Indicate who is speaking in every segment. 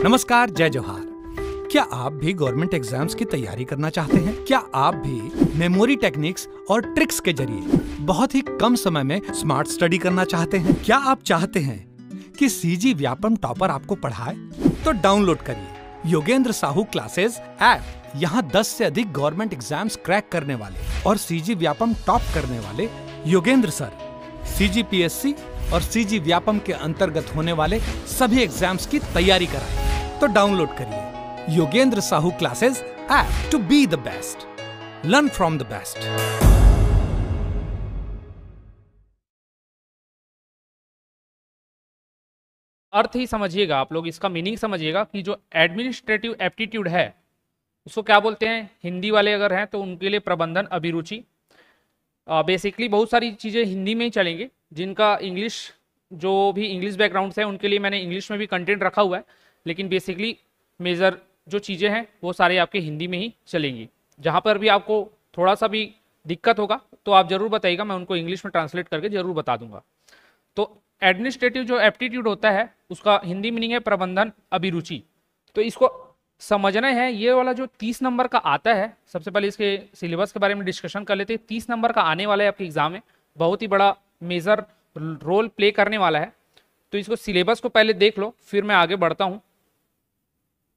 Speaker 1: नमस्कार, जय जोहार। क्या आप भी गवर्नमेंट एग्जाम्स की तैयारी करना चाहते हैं? क्या आप भी मेमोरी टेक्निक्स और ट्रिक्स के जरिए बहुत ही कम समय में स्मार्ट स्टडी करना चाहते हैं? क्या आप चाहते हैं कि सीजी व्यापम टॉपर आपको पढ़ाए? तो डाउनलोड करिए योगेंद्र साहू क्लासेस ऐप। यहाँ 10 से अधिक गवर्नमेंट एग्जाम्स क्रैक करने वाले और सीजी व्यापम टॉप करने वाले योगेंद्र सर सीजीपीएससी और सीजी व्यापम के अंतर्गत होने वाले सभी एग्जाम्स की तैयारी कराएं। तो डाउनलोड करिए Yogendra Sahu classes app to be the best, learn from the best.
Speaker 2: अर्थ ही समझिएगा आप लोग, इसका मीनिंग समझिएगा कि जो एडमिनिस्ट्रेटिव एप्टीट्यूड है उसको क्या बोलते हैं। हिंदी वाले अगर हैं तो उनके लिए प्रबंधन अभिरुचि। बेसिकली बहुत सारी चीज़ें हिंदी में ही चलेंगे, जिनका इंग्लिश, जो भी इंग्लिश बैकग्राउंड से है उनके लिए मैंने इंग्लिश में भी कंटेंट रखा हुआ है, लेकिन बेसिकली मेजर जो चीज़ें हैं वो सारे आपके हिंदी में ही चलेंगी। जहाँ पर भी आपको थोड़ा सा भी दिक्कत होगा तो आप ज़रूर बताइएगा, मैं उनको इंग्लिश में ट्रांसलेट करके ज़रूर बता दूंगा। तो एडमिनिस्ट्रेटिव जो एप्टीट्यूड होता है उसका हिंदी मीनिंग है प्रबंधन अभिरुचि। तो इसको समझना है। ये वाला जो 30 नंबर का आता है, सबसे पहले इसके सिलेबस के बारे में डिस्कशन कर लेते हैं। 30 नंबर का आने वाला है आपके एग्जाम में, बहुत ही बड़ा मेजर रोल प्ले करने वाला है। तो इसको सिलेबस को पहले देख लो, फिर मैं आगे बढ़ता हूँ।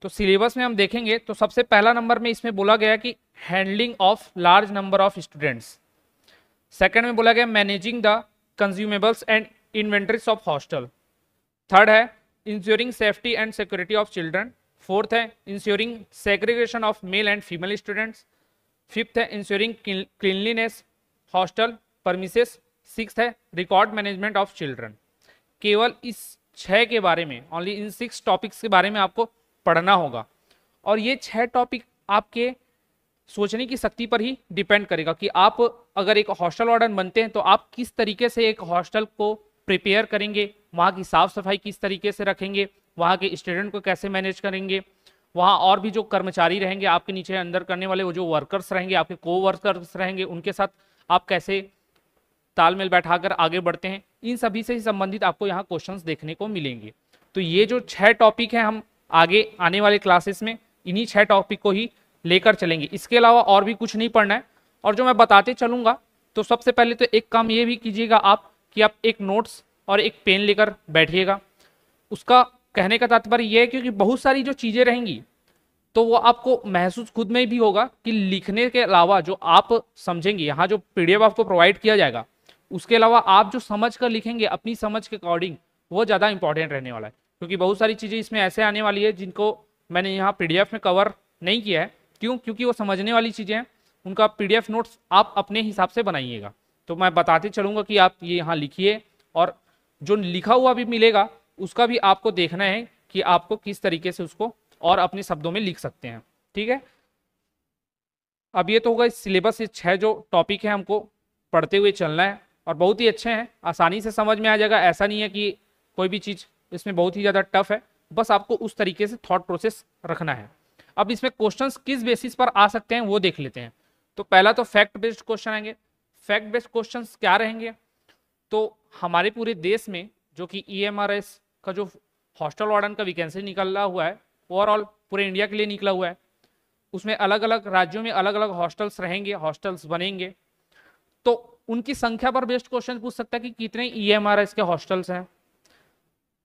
Speaker 2: तो सिलेबस में हम देखेंगे तो सबसे पहला नंबर में इसमें बोला गया कि handling of large number of students. Second में बोला गया managing the consumables and inventories of hostel. Third है ensuring safety and security of children. Fourth है ensuring segregation of male and female students. Fifth है ensuring cleanliness hostel premises. Sixth है record management of children. केवल इस 6 के बारे में, only in 6 topics के बारे में आपको पढ़ना होगा। और ये 6 टॉपिक आपके सोचने की शक्ति पर ही डिपेंड करेगा कि आप अगर एक हॉस्टल वार्डन बनते हैं तो आप किस तरीके से एक हॉस्टल को प्रिपेयर करेंगे, वहाँ की साफ सफाई किस तरीके से रखेंगे, वहाँ के स्टूडेंट को कैसे मैनेज करेंगे, वहाँ और भी जो कर्मचारी रहेंगे आपके नीचे अंदर करने वाले, वो जो वर्कर्स रहेंगे, आपके को वर्कर्स रहेंगे, उनके साथ आप कैसे तालमेल बैठाकर आगे बढ़ते हैं। इन सभी से ही संबंधित आपको यहाँ क्वेश्चंस देखने को मिलेंगे। तो ये जो 6 टॉपिक हैं हम आगे आने वाले क्लासेस में इन्हीं 6 टॉपिक को ही लेकर चलेंगे। इसके अलावा और भी कुछ नहीं पढ़ना है। और जो मैं बताते चलूंगा तो सबसे पहले तो एक काम ये भी कीजिएगा आप कि आप एक नोट्स और एक पेन लेकर बैठिएगा। उसका कहने का तात्पर्य यह है क्योंकि बहुत सारी जो चीज़ें रहेंगी तो वो आपको महसूस खुद में भी होगा कि लिखने के अलावा जो आप समझेंगे, यहाँ जो PDF आपको प्रोवाइड किया जाएगा उसके अलावा आप जो समझ कर लिखेंगे अपनी समझ के अकॉर्डिंग, वो ज़्यादा इंपॉर्टेंट रहने वाला है। क्योंकि बहुत सारी चीज़ें इसमें ऐसे आने वाली है जिनको मैंने यहाँ PDF में कवर नहीं किया है। क्यों? क्योंकि वो समझने वाली चीज़ें हैं, उनका PDF नोट्स आप अपने हिसाब से बनाइएगा। तो मैं बताते चलूँगा कि आप ये यहाँ लिखिए, और जो लिखा हुआ भी मिलेगा उसका भी आपको देखना है कि आपको किस तरीके से उसको और अपने शब्दों में लिख सकते हैं। ठीक है, अब ये तो होगा इस सिलेबस से 6 जो टॉपिक है हमको पढ़ते हुए चलना है, और बहुत ही अच्छे हैं, आसानी से समझ में आ जाएगा। ऐसा नहीं है कि कोई भी चीज़ इसमें बहुत ही ज़्यादा टफ है, बस आपको उस तरीके से थॉट प्रोसेस रखना है। अब इसमें क्वेश्चंस किस बेसिस पर आ सकते हैं वो देख लेते हैं। तो पहला तो फैक्ट बेस्ड क्वेश्चन आएंगे। फैक्ट बेस्ड क्वेश्चंस क्या रहेंगे? तो हमारे पूरे देश में जो कि EMRS का जो हॉस्टल वार्डन का वैकेंसी निकला हुआ है, ओवरऑल पूरे इंडिया के लिए निकला हुआ है, उसमें अलग अलग राज्यों में अलग अलग हॉस्टल्स रहेंगे, हॉस्टल्स बनेंगे। तो उनकी संख्या पर बेस्ड क्वेश्चन पूछ सकता है कि कितने EMRS के हॉस्टल्स हैं।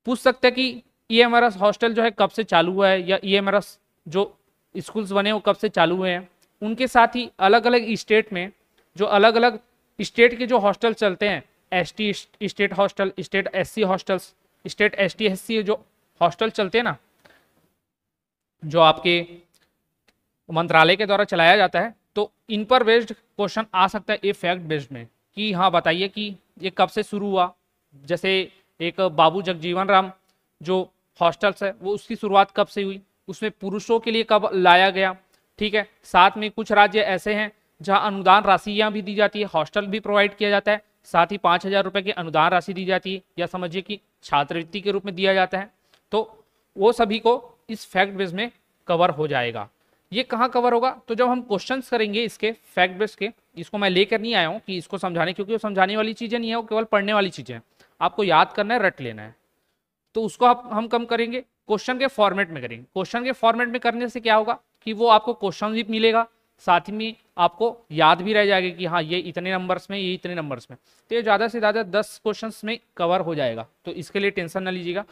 Speaker 2: पूछ सकते हैं कि EMRS हॉस्टल जो है कब से चालू हुआ है, या EMRS जो स्कूल्स बने वो कब से चालू हुए हैं। उनके साथ ही अलग अलग स्टेट में जो अलग अलग स्टेट के जो हॉस्टल चलते हैं, ST state hostel, state SC hostels, state ST SC जो हॉस्टल चलते हैं ना, जो आपके मंत्रालय के द्वारा चलाया जाता है, तो इन पर बेस्ड क्वेश्चन आ सकता है ये फैक्ट बेस्ड में कि हाँ बताइए कि ये कब से शुरू हुआ। जैसे एक बाबू जगजीवन राम जो हॉस्टल्स है वो उसकी शुरुआत कब से हुई, उसमें पुरुषों के लिए कब लाया गया। ठीक है, साथ में कुछ राज्य ऐसे हैं जहां अनुदान राशियां भी दी जाती है, हॉस्टल भी प्रोवाइड किया जाता है, साथ ही 5,000 रुपये की अनुदान राशि दी जाती है, या समझिए कि छात्रवृत्ति के रूप में दिया जाता है। तो वो सभी को इस फैक्ट बेस में कवर हो जाएगा। ये कहाँ कवर होगा? तो जब हम क्वेश्चंस करेंगे इसके फैक्ट बेस के, इसको मैं लेकर नहीं आया हूँ कि इसको समझाने, क्योंकि वो समझाने वाली चीज़ें नहीं है, वो केवल पढ़ने वाली चीज़ें हैं, आपको याद करना है, रट लेना है। तो उसको हम कम करेंगे क्वेश्चन के फॉर्मेट में करेंगे। क्वेश्चन के फॉर्मेट में करने से क्या होगा कि वो आपको क्वेश्चन भी मिलेगा, साथ ही में आपको याद भी रह जाएगा कि हाँ ये इतने नंबर्स में, ये इतने नंबर्स में, तो ये ज़्यादा से ज़्यादा 10 क्वेश्चंस में कवर हो जाएगा। तो इसके लिए टेंशन ना लीजिएगा।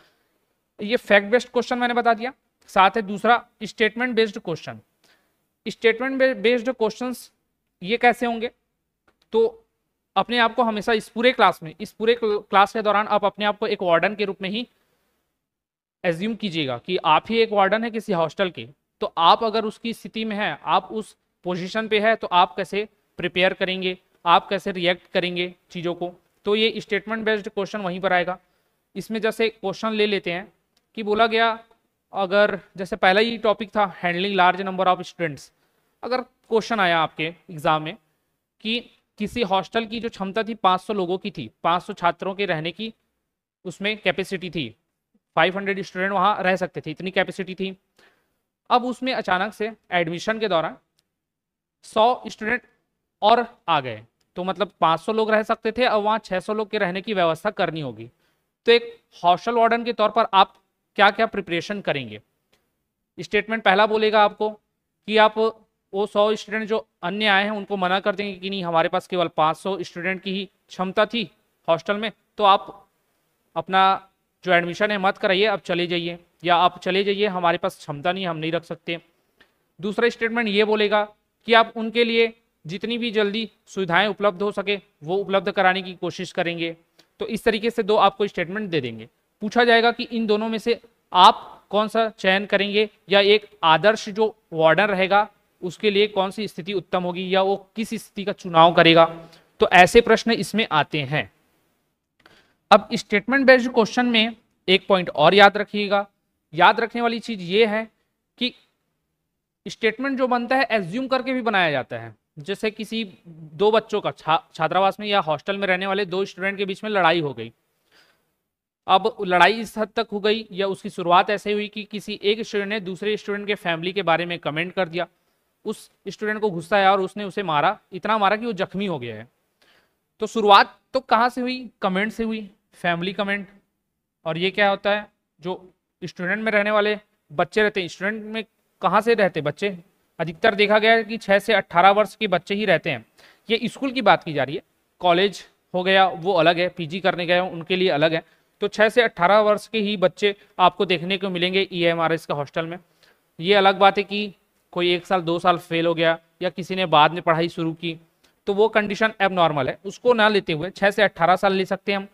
Speaker 2: ये फैक्ट बेस्ड क्वेश्चन मैंने बता दिया। साथ है दूसरा statement based question. Statement based questions ये कैसे होंगे, तो अपने आप को हमेशा इस पूरे क्लास के दौरान आप अपने आप को एक वार्डन के रूप में ही एज्यूम कीजिएगा कि आप ही एक वार्डन है किसी हॉस्टल के। तो आप अगर उसकी स्थिति में हैं, आप उस पोजीशन पे है, तो आप कैसे प्रिपेयर करेंगे, आप कैसे रिएक्ट करेंगे चीज़ों को। तो ये स्टेटमेंट बेस्ड क्वेश्चन वहीं पर आएगा। इसमें जैसे क्वेश्चन ले लेते हैं कि बोला गया, अगर जैसे पहला ही टॉपिक था handling large number of students, अगर क्वेश्चन आया आपके एग्जाम में कि किसी हॉस्टल की जो क्षमता थी 500 लोगों की थी, 500 छात्रों के रहने की उसमें कैपेसिटी थी, 500 स्टूडेंट वहाँ रह सकते थे, इतनी कैपेसिटी थी। अब उसमें अचानक से एडमिशन के दौरान 100 स्टूडेंट और आ गए, तो मतलब 500 लोग रह सकते थे, अब वहाँ 600 लोग के रहने की व्यवस्था करनी होगी। तो एक हॉस्टल वार्डन के तौर पर आप क्या क्या प्रिपरेशन करेंगे। स्टेटमेंट पहला बोलेगा आपको कि आप वो 100 स्टूडेंट जो अन्य आए हैं उनको मना कर देंगे कि नहीं, हमारे पास केवल 500 स्टूडेंट की ही क्षमता थी हॉस्टल में, तो आप अपना जो एडमिशन है मत कराइए, अब चले जाइए, या आप चले जाइए, हमारे पास क्षमता नहीं, हम नहीं रख सकते। दूसरा स्टेटमेंट ये बोलेगा कि आप उनके लिए जितनी भी जल्दी सुविधाएं उपलब्ध हो सके वो उपलब्ध कराने की कोशिश करेंगे। तो इस तरीके से दो आपको स्टेटमेंट दे देंगे। पूछा जाएगा कि इन दोनों में से आप कौन सा चयन करेंगे, या एक आदर्श जो वार्डन रहेगा उसके लिए कौन सी स्थिति उत्तम होगी, या वो किस स्थिति का चुनाव करेगा। तो ऐसे प्रश्न इसमें आते हैं। अब स्टेटमेंट बेस्ड क्वेश्चन में एक पॉइंट और याद रखिएगा। याद रखने वाली चीज ये है कि स्टेटमेंट जो बनता है एज्यूम करके भी बनाया जाता है। जैसे किसी दो बच्चों का छात्रावास में या हॉस्टल में रहने वाले दो स्टूडेंट के बीच में लड़ाई हो गई। अब लड़ाई इस हद तक हो गई या उसकी शुरुआत ऐसे हुई कि किसी एक स्टूडेंट ने दूसरे स्टूडेंट के फैमिली के बारे में कमेंट कर दिया। उस स्टूडेंट को गुस्सा आया और उसने उसे मारा, इतना मारा कि वो जख्मी हो गया है। तो शुरुआत तो कहाँ से हुई? कमेंट से हुई, फैमिली कमेंट। और ये क्या होता है, जो स्टूडेंट में रहने वाले बच्चे रहते हैं, स्टूडेंट में कहाँ से रहते बच्चे, अधिकतर देखा गया है कि 6 से 18 वर्ष के बच्चे ही रहते हैं। ये स्कूल की बात की जा रही है, कॉलेज हो गया वो अलग है, पीजी करने गए उनके लिए अलग है। तो 6 से 18 वर्ष के ही बच्चे आपको देखने को मिलेंगे EMRS का हॉस्टल में। ये अलग बात है कि कोई 1 साल 2 साल फेल हो गया या किसी ने बाद में पढ़ाई शुरू की, तो वो कंडीशन एबनॉर्मल है, उसको ना लेते हुए 6 से 18 साल ले सकते हैं हम।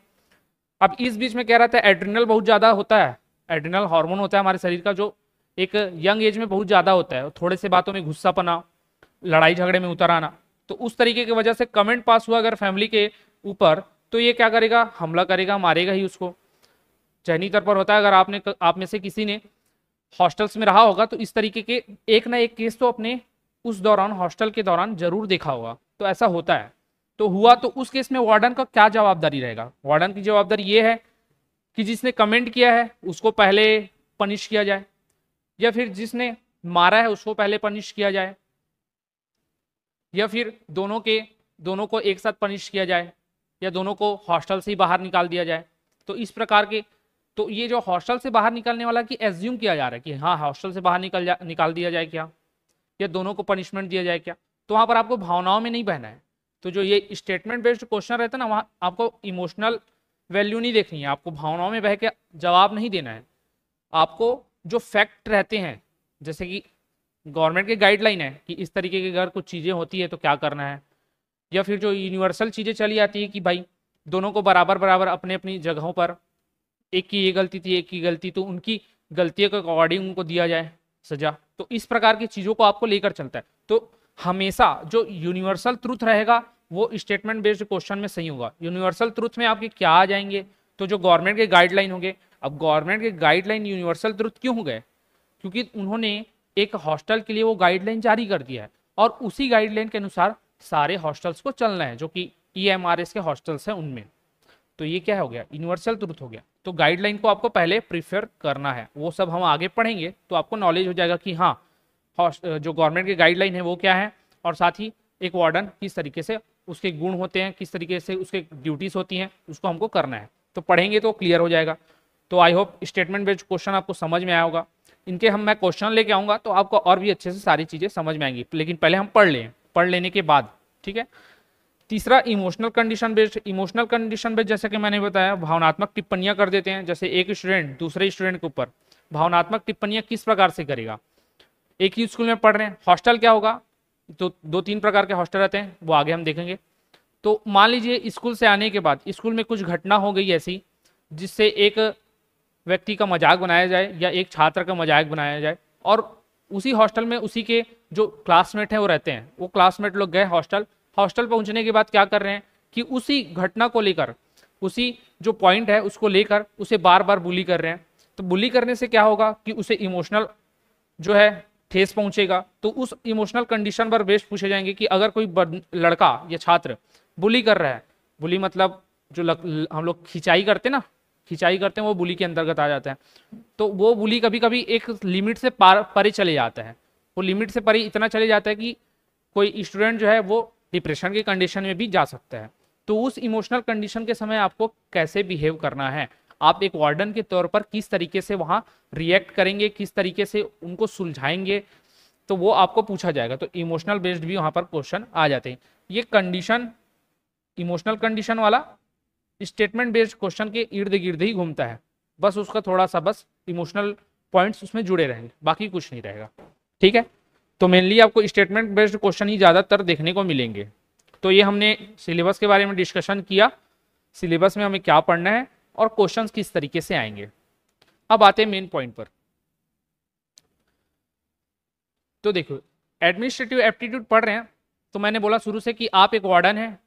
Speaker 2: अब इस बीच में कह रहा था एड्रिनल बहुत ज़्यादा होता है, एड्रिनल हार्मोन होता है हमारे शरीर का जो एक यंग एज में बहुत ज़्यादा होता है, थोड़े से बातों में गुस्सापना, लड़ाई झगड़े में उतर आना। तो उस तरीके की वजह से कमेंट पास हुआ अगर फैमिली के ऊपर, तो ये क्या करेगा, हमला करेगा, मारेगा ही उसको। जहनी तौर पर होता है। अगर आप में से किसी ने हॉस्टल्स में रहा होगा तो इस तरीके के एक ना एक केस तो अपने उस दौरान हॉस्टल के दौरान जरूर देखा होगा। तो ऐसा होता है। तो हुआ तो उस केस में वार्डन का क्या जवाबदारी रहेगा? वार्डन की जवाबदारी ये है कि जिसने कमेंट किया है उसको पहले पनिश किया जाए, या फिर जिसने मारा है उसको पहले पनिश किया जाए, या फिर दोनों को एक साथ पनिश किया जाए, या दोनों को हॉस्टल से ही बाहर निकाल दिया जाए। तो इस प्रकार के, तो ये जो हॉस्टल से बाहर निकालने वाला की एज्यूम किया जा रहा है कि हाँ हॉस्टल से बाहर निकाल दिया जाए क्या, या दोनों को पनिशमेंट दिया जाए क्या, तो वहाँ पर आपको भावनाओं में नहीं बहना है। तो जो ये स्टेटमेंट बेस्ड क्वेश्चन रहता है ना, वहाँ आपको इमोशनल वैल्यू नहीं देखनी है, आपको भावनाओं में बह के जवाब नहीं देना है। आपको जो फैक्ट रहते हैं, जैसे कि गवर्नमेंट की गाइडलाइन है कि इस तरीके की अगर कुछ चीज़ें होती है तो क्या करना है, या फिर जो यूनिवर्सल चीज़ें चली आती है कि भाई दोनों को बराबर बराबर अपने अपनी जगहों पर, एक की ये गलती थी एक की गलती, तो उनकी गलतियों के अकॉर्डिंग उनको दिया जाए सजा। तो इस प्रकार की चीज़ों को आपको लेकर चलता है। तो हमेशा जो यूनिवर्सल ट्रुथ रहेगा वो स्टेटमेंट बेस्ड क्वेश्चन में सही होगा। यूनिवर्सल ट्रुथ में आपके क्या आ जाएंगे, तो जो गवर्नमेंट के गाइडलाइन होंगे। अब गवर्नमेंट के गाइडलाइन यूनिवर्सल ट्रुथ क्यों हो गए? क्योंकि उन्होंने एक हॉस्टल के लिए वो गाइडलाइन जारी कर दिया है और उसी गाइडलाइन के अनुसार सारे हॉस्टल्स को चलना है, जो कि EMRS के हॉस्टल्स हैं उनमें। तो ये क्या हो गया, यूनिवर्सल ट्रुथ हो गया। तो गाइडलाइन को आपको पहले प्रीफर करना है, वो सब हम आगे पढ़ेंगे तो आपको नॉलेज हो जाएगा कि हाँ जो गवर्नमेंट की गाइडलाइन है वो क्या है, और साथ ही एक वार्डन किस तरीके से उसके गुण होते हैं, किस तरीके से उसके ड्यूटीज होती हैं, उसको हमको करना है। तो पढ़ेंगे तो क्लियर हो जाएगा। तो I hope statement based question आपको समझ में आया होगा। इनके मैं क्वेश्चन लेके आऊँगा तो आपको और भी अच्छे से सारी चीज़ें समझ में आएंगी, लेकिन पहले हम पढ़ लेने के बाद, ठीक है। तीसरा emotional condition based. Emotional condition based जैसे कि मैंने बताया, भावनात्मक टिप्पणियां कर देते हैं। जैसे एक स्टूडेंट दूसरे स्टूडेंट के ऊपर भावनात्मक टिप्पणियां किस प्रकार से करेगा। एक ही स्कूल में पढ़ रहे हैं, हॉस्टल क्या होगा, तो 2-3 प्रकार के हॉस्टल रहते हैं, वो आगे हम देखेंगे। तो मान लीजिए स्कूल से आने के बाद स्कूल में कुछ घटना हो गई ऐसी जिससे एक व्यक्ति का मजाक बनाया जाए या एक छात्र का मजाक बनाया जाए, और उसी हॉस्टल में उसी के जो क्लासमेट हैं वो रहते हैं, वो क्लासमेट लोग गए हॉस्टल पहुंचने के बाद क्या कर रहे हैं कि उसी घटना को लेकर, उसी जो पॉइंट है उसको लेकर उसे बार बार बुली कर रहे हैं। तो बुली करने से क्या होगा कि उसे इमोशनल जो है ठेस पहुंचेगा। तो उस इमोशनल कंडीशन पर बेस्ड पूछे जाएंगे कि अगर कोई लड़का या छात्र बुली कर रहा है, बुली मतलब जो हम लोग खिंचाई करते हैं वो बुली के अंतर्गत आ जाता है। तो वो बुली कभी कभी एक लिमिट से परे चले जाता है, वो लिमिट से परे इतना चले जाता है कि कोई स्टूडेंट जो है वो डिप्रेशन की कंडीशन में भी जा सकता है। तो उस इमोशनल कंडीशन के समय आपको कैसे बिहेव करना है, आप एक वार्डन के तौर पर किस तरीके से वहां रिएक्ट करेंगे, किस तरीके से उनको सुलझाएंगे, तो वो आपको पूछा जाएगा। तो इमोशनल बेस्ड भी वहां पर क्वेश्चन आ जाते हैं। ये कंडीशन इमोशनल कंडीशन वाला स्टेटमेंट बेस्ड क्वेश्चन के इर्द गिर्द ही घूमता है, बस उसका थोड़ा सा बस इमोशनल पॉइंट्स उसमें जुड़े रहेंगे, बाकी कुछ नहीं रहेगा, ठीक है। तो मेनली आपको स्टेटमेंट बेस्ड क्वेश्चन ही ज़्यादातर देखने को मिलेंगे। तो ये हमने सिलेबस के बारे में डिस्कशन किया, सिलेबस में हमें क्या पढ़ना है और क्वेश्चंस किस तरीके से आएंगे। अब आते हैं मेन पॉइंट पर। तो देखो, एडमिनिस्ट्रेटिव एप्टीट्यूड पढ़ रहे हैं, तो मैंने बोला शुरू से कि आप एक वार्डन है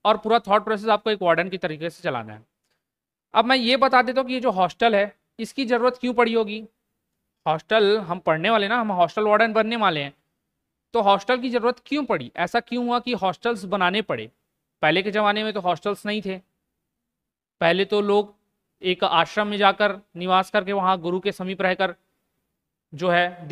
Speaker 2: और पूरा थॉट प्रोसेस आपको एक वार्डन की तरीके से चलाना है। अब मैं ये बता देता हूँ कि ये जो हॉस्टल है इसकी ज़रूरत क्यों पड़ी होगी। हॉस्टल हम पढ़ने वाले ना, हम हॉस्टल वार्डन बनने वाले हैं, तो हॉस्टल की ज़रूरत क्यों पड़ी, ऐसा क्यों हुआ कि हॉस्टल्स बनाने पड़े। पहले के ज़माने में तो हॉस्टल्स नहीं थे, पहले तो लोग एक आश्रम में जाकर निवास करके वहाँ गुरु के समीप रहकर जो है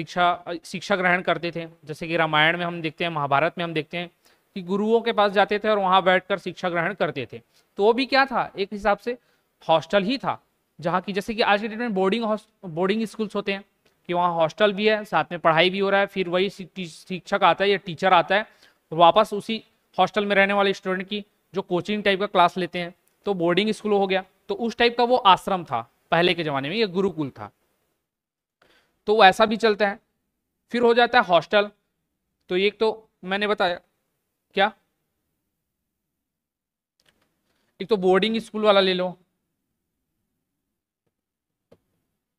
Speaker 2: शिक्षा ग्रहण करते थे। जैसे कि रामायण में हम देखते हैं, महाभारत में हम देखते हैं कि गुरुओं के पास जाते थे और वहाँ बैठकर शिक्षा ग्रहण करते थे। तो वो भी क्या था, एक हिसाब से हॉस्टल ही था, जहाँ की जैसे कि आज के डेट में बोर्डिंग स्कूल्स होते हैं कि वहाँ हॉस्टल भी है, साथ में पढ़ाई भी हो रहा है, फिर वही शिक्षक आता है या टीचर आता है और वापस उसी हॉस्टल में रहने वाले स्टूडेंट की जो कोचिंग टाइप का क्लास लेते हैं, तो बोर्डिंग स्कूल हो गया। तो उस टाइप का वो आश्रम था पहले के ज़माने में, ये गुरुकुल था, तो ऐसा भी चलता है। फिर हो जाता है हॉस्टल। तो एक तो मैंने बताया क्या, एक तो बोर्डिंग स्कूल वाला ले लो,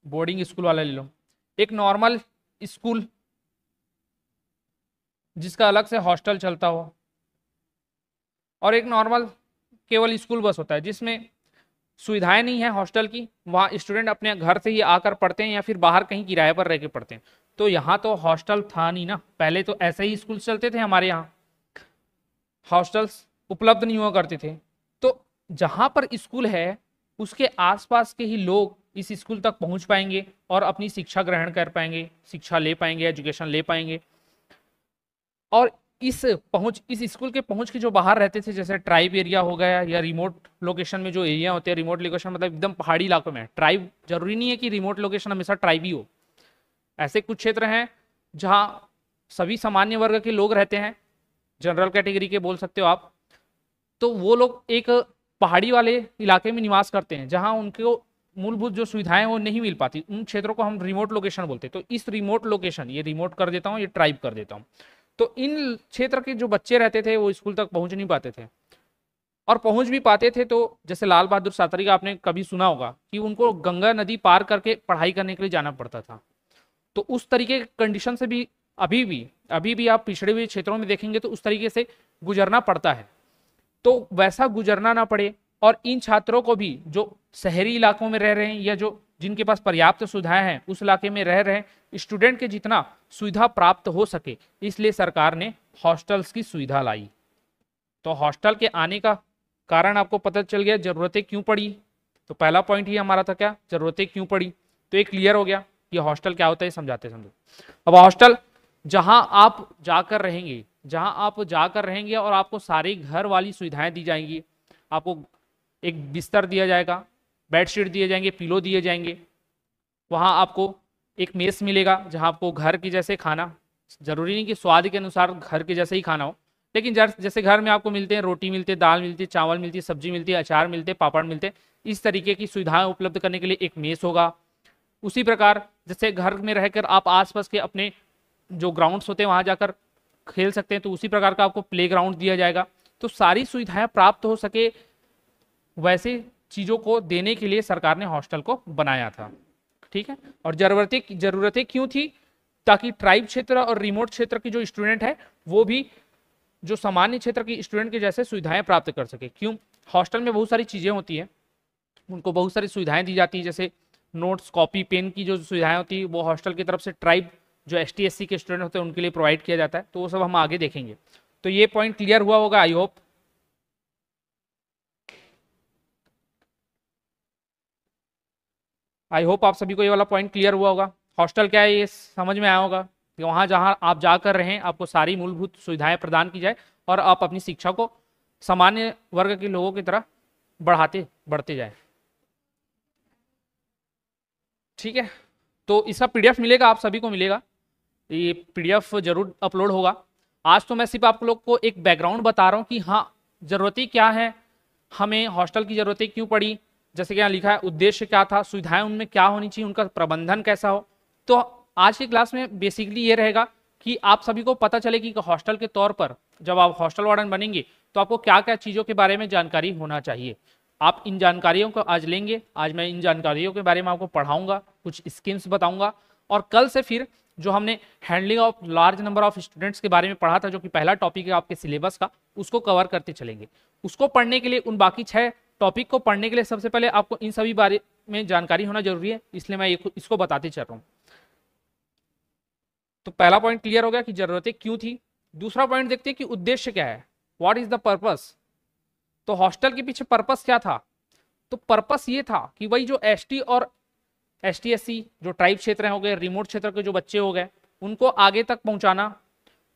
Speaker 2: बोर्डिंग स्कूल वाला ले लो, एक नॉर्मल स्कूल जिसका अलग से हॉस्टल चलता हो, और एक नॉर्मल केवल स्कूल बस होता है जिसमें सुविधाएं नहीं है हॉस्टल की, वहाँ स्टूडेंट अपने घर से ही आकर पढ़ते हैं या फिर बाहर कहीं किराए पर रह के पढ़ते हैं। तो यहाँ तो हॉस्टल था नहीं ना, पहले तो ऐसे ही स्कूल चलते थे, हमारे यहाँ हॉस्टल्स उपलब्ध नहीं हुआ करते थे। तो जहाँ पर स्कूल है उसके आसपास के ही लोग इस स्कूल तक पहुँच पाएंगे और अपनी शिक्षा ग्रहण कर पाएंगे, शिक्षा ले पाएंगे, एजुकेशन ले पाएंगे। और इस स्कूल के पहुंच के जो बाहर रहते थे, जैसे ट्राइब एरिया हो गया या रिमोट लोकेशन में जो एरिया होते हैं, रिमोट लोकेशन मतलब एकदम पहाड़ी इलाकों में, ट्राइब जरूरी नहीं है कि रिमोट लोकेशन हमेशा ट्राइब ही हो, ऐसे कुछ क्षेत्र हैं जहां सभी सामान्य वर्ग के लोग रहते हैं, जनरल कैटेगरी के बोल सकते हो आप। तो वो लोग एक पहाड़ी वाले इलाके में निवास करते हैं जहाँ उनको मूलभूत जो सुविधाएं वो नहीं मिल पाती, उन क्षेत्रों को हम रिमोट लोकेशन बोलते हैं। तो इस रिमोट लोकेशन, ये रिमोट कर देता हूँ, ये ट्राइब कर देता हूँ, तो इन क्षेत्र के जो बच्चे रहते थे वो स्कूल तक पहुंच नहीं पाते थे, और पहुंच भी पाते थे तो जैसे लाल बहादुर शास्त्री का आपने कभी सुना होगा कि उनको गंगा नदी पार करके पढ़ाई करने के लिए जाना पड़ता था। तो उस तरीके के कंडीशन से भी अभी भी आप पिछड़े हुए क्षेत्रों में देखेंगे तो उस तरीके से गुजरना पड़ता है। तो वैसा गुजरना ना पड़े, और इन छात्रों को भी जो शहरी इलाकों में रह रहे हैं या जो जिनके पास पर्याप्त सुविधाएं हैं उस इलाके में रह रहे स्टूडेंट के जितना सुविधा प्राप्त हो सके, इसलिए सरकार ने हॉस्टल्स की सुविधा लाई। तो हॉस्टल के आने का कारण आपको पता चल गया, जरूरतें क्यों पड़ी। तो पहला पॉइंट ही हमारा था क्या, जरूरतें क्यों पड़ी। तो एक क्लियर हो गया कि हॉस्टल क्या होता है, समझो। अब हॉस्टल जहां आप जाकर रहेंगे और आपको सारी घर वाली सुविधाएं दी जाएंगी। आपको एक बिस्तर दिया जाएगा, बेडशीट दिए जाएंगे, पिलो दिए जाएंगे। वहाँ आपको एक मेस मिलेगा जहाँ आपको घर की जैसे खाना, जरूरी नहीं कि स्वाद के अनुसार घर के जैसे ही खाना हो, लेकिन जैसे घर में आपको मिलते हैं, रोटी मिलती है, दाल मिलती है, चावल मिलती है, सब्जी मिलती है, अचार मिलते हैं, पापड़ मिलते हैं, इस तरीके की सुविधाएं उपलब्ध करने के लिए एक मेस होगा। उसी प्रकार जैसे घर में रहकर आप आसपास के अपने जो ग्राउंड्स होते हैं वहां जाकर खेल सकते हैं, तो उसी प्रकार का आपको प्ले ग्राउंड दिया जाएगा। तो सारी सुविधाएं प्राप्त हो सके वैसे चीज़ों को देने के लिए सरकार ने हॉस्टल को बनाया था। ठीक है, और जरूरतें क्यों थी? ताकि ट्राइब क्षेत्र और रिमोट क्षेत्र के जो स्टूडेंट है वो भी जो सामान्य क्षेत्र के स्टूडेंट के जैसे सुविधाएं प्राप्त कर सके। क्यों? हॉस्टल में बहुत सारी चीज़ें होती हैं, उनको बहुत सारी सुविधाएं दी जाती हैं, जैसे नोट्स, कॉपी, पेन की जो सुविधाएं होती है वो हॉस्टल की तरफ से ट्राइब जो ST SC के स्टूडेंट होते हैं उनके लिए प्रोवाइड किया जाता है। तो वो सब हम आगे देखेंगे। तो ये पॉइंट क्लियर हुआ होगा, आई होप। आप सभी को ये वाला पॉइंट क्लियर हुआ होगा। हॉस्टल क्या है ये समझ में आया होगा कि वहाँ जहाँ आप जाकर रहें आपको सारी मूलभूत सुविधाएं प्रदान की जाए और आप अपनी शिक्षा को सामान्य वर्ग के लोगों की तरह बढ़ते जाए। ठीक है, तो इसका PDF मिलेगा, आप सभी को मिलेगा, ये PDF जरूर अपलोड होगा। आज तो मैं सिर्फ आप लोग को एक बैकग्राउंड बता रहा हूँ कि हाँ जरूरतें क्या है, हमें हॉस्टल की जरूरतें क्यों पड़ी, जैसे कि यहाँ लिखा है उद्देश्य क्या था, सुविधाएं उनमें क्या होनी चाहिए, उनका प्रबंधन कैसा हो। तो आज की क्लास में बेसिकली ये रहेगा कि आप सभी को पता चले कि हॉस्टल के तौर पर जब आप हॉस्टल वार्डन बनेंगे तो आपको क्या क्या चीज़ों के बारे में जानकारी होना चाहिए। आप इन जानकारियों को आज लेंगे, आज मैं इन जानकारियों के बारे में आपको पढ़ाऊंगा, कुछ स्कीम्स बताऊंगा, और कल से फिर जो हमने handling of large number of students के बारे में पढ़ा था, जो कि पहला टॉपिक है आपके सिलेबस का, उसको कवर करते चलेंगे। उसको पढ़ने के लिए, उन बाकी 6 टॉपिक को पढ़ने के लिए सबसे पहले आपको इन सभी बारे में जानकारी होना जरूरी है, इसलिए मैं इसको बताते चल रहा हूँ। तो पहला पॉइंट क्लियर हो गया कि जरूरतें क्यों थी। दूसरा पॉइंट देखते हैं कि उद्देश्य क्या है, व्हाट इज द पर्पस। तो हॉस्टल के पीछे पर्पस क्या था? तो पर्पस ये था कि वही जो ST और ST SC जो ट्राइब क्षेत्र हो गए, रिमोट क्षेत्र के जो बच्चे हो गए, उनको आगे तक पहुंचाना,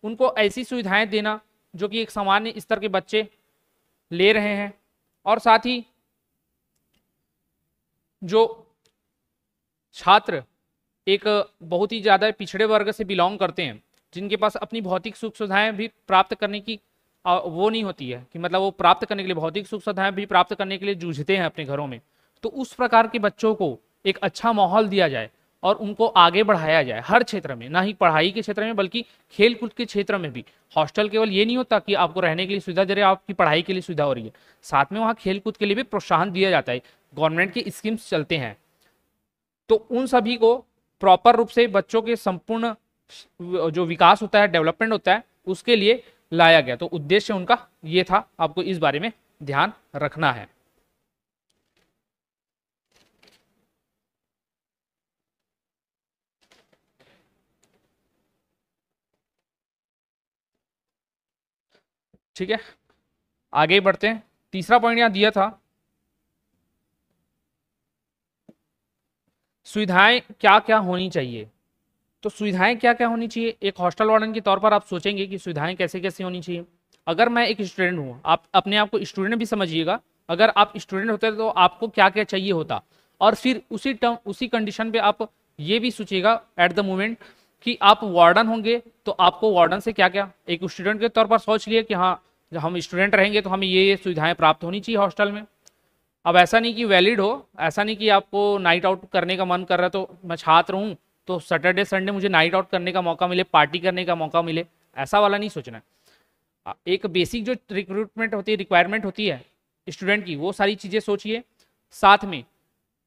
Speaker 2: उनको ऐसी सुविधाएं देना जो कि एक सामान्य स्तर के बच्चे ले रहे हैं, और साथ ही जो छात्र एक बहुत ही ज़्यादा पिछड़े वर्ग से बिलोंग करते हैं, जिनके पास अपनी भौतिक सुख सुविधाएं भी प्राप्त करने की वो नहीं होती है, कि मतलब वो प्राप्त करने के लिए, भौतिक सुख सुविधाएं भी प्राप्त करने के लिए जूझते हैं अपने घरों में, तो उस प्रकार के बच्चों को एक अच्छा माहौल दिया जाए और उनको आगे बढ़ाया जाए हर क्षेत्र में, ना ही पढ़ाई के क्षेत्र में बल्कि खेल कूद के क्षेत्र में भी। हॉस्टल केवल ये नहीं होता कि आपको रहने के लिए सुविधा दे रहे हैं, आपकी पढ़ाई के लिए सुविधा हो रही है, साथ में वहाँ खेल कूद के लिए भी प्रोत्साहन दिया जाता है, गवर्नमेंट की स्कीम्स चलते हैं। तो उन सभी को प्रॉपर रूप से बच्चों के संपूर्ण जो विकास होता है, डेवलपमेंट होता है, उसके लिए लाया गया। तो उद्देश्य उनका ये था, आपको इस बारे में ध्यान रखना है। ठीक है, आगे बढ़ते हैं। तीसरा पॉइंट यहां दिया था, सुविधाएं क्या क्या होनी चाहिए। तो सुविधाएं क्या क्या होनी चाहिए, एक हॉस्टल वार्डन के तौर पर आप सोचेंगे कि सुविधाएं कैसे कैसे होनी चाहिए। अगर मैं एक स्टूडेंट हूँ, आप अपने आप को स्टूडेंट भी समझिएगा, अगर आप स्टूडेंट होते तो आपको क्या क्या चाहिए होता, और फिर उसी कंडीशन पे आप ये भी सोचिएगा एट द मोमेंट कि आप वार्डन होंगे तो आपको वार्डन से क्या क्या, एक स्टूडेंट के तौर पर सोच लिए कि हाँ जब हम स्टूडेंट रहेंगे तो हमें ये सुविधाएं प्राप्त होनी चाहिए हॉस्टल में। अब ऐसा नहीं कि वैलिड हो, ऐसा नहीं कि आपको नाइट आउट करने का मन कर रहा है, तो मैं छात्र हूँ तो सैटरडे संडे मुझे नाइट आउट करने का मौका मिले, पार्टी करने का मौका मिले, ऐसा वाला नहीं सोचना है। एक बेसिक जो रिक्रूटमेंट होती है, रिक्वायरमेंट होती है स्टूडेंट की, वो सारी चीज़ें सोचिए साथ में।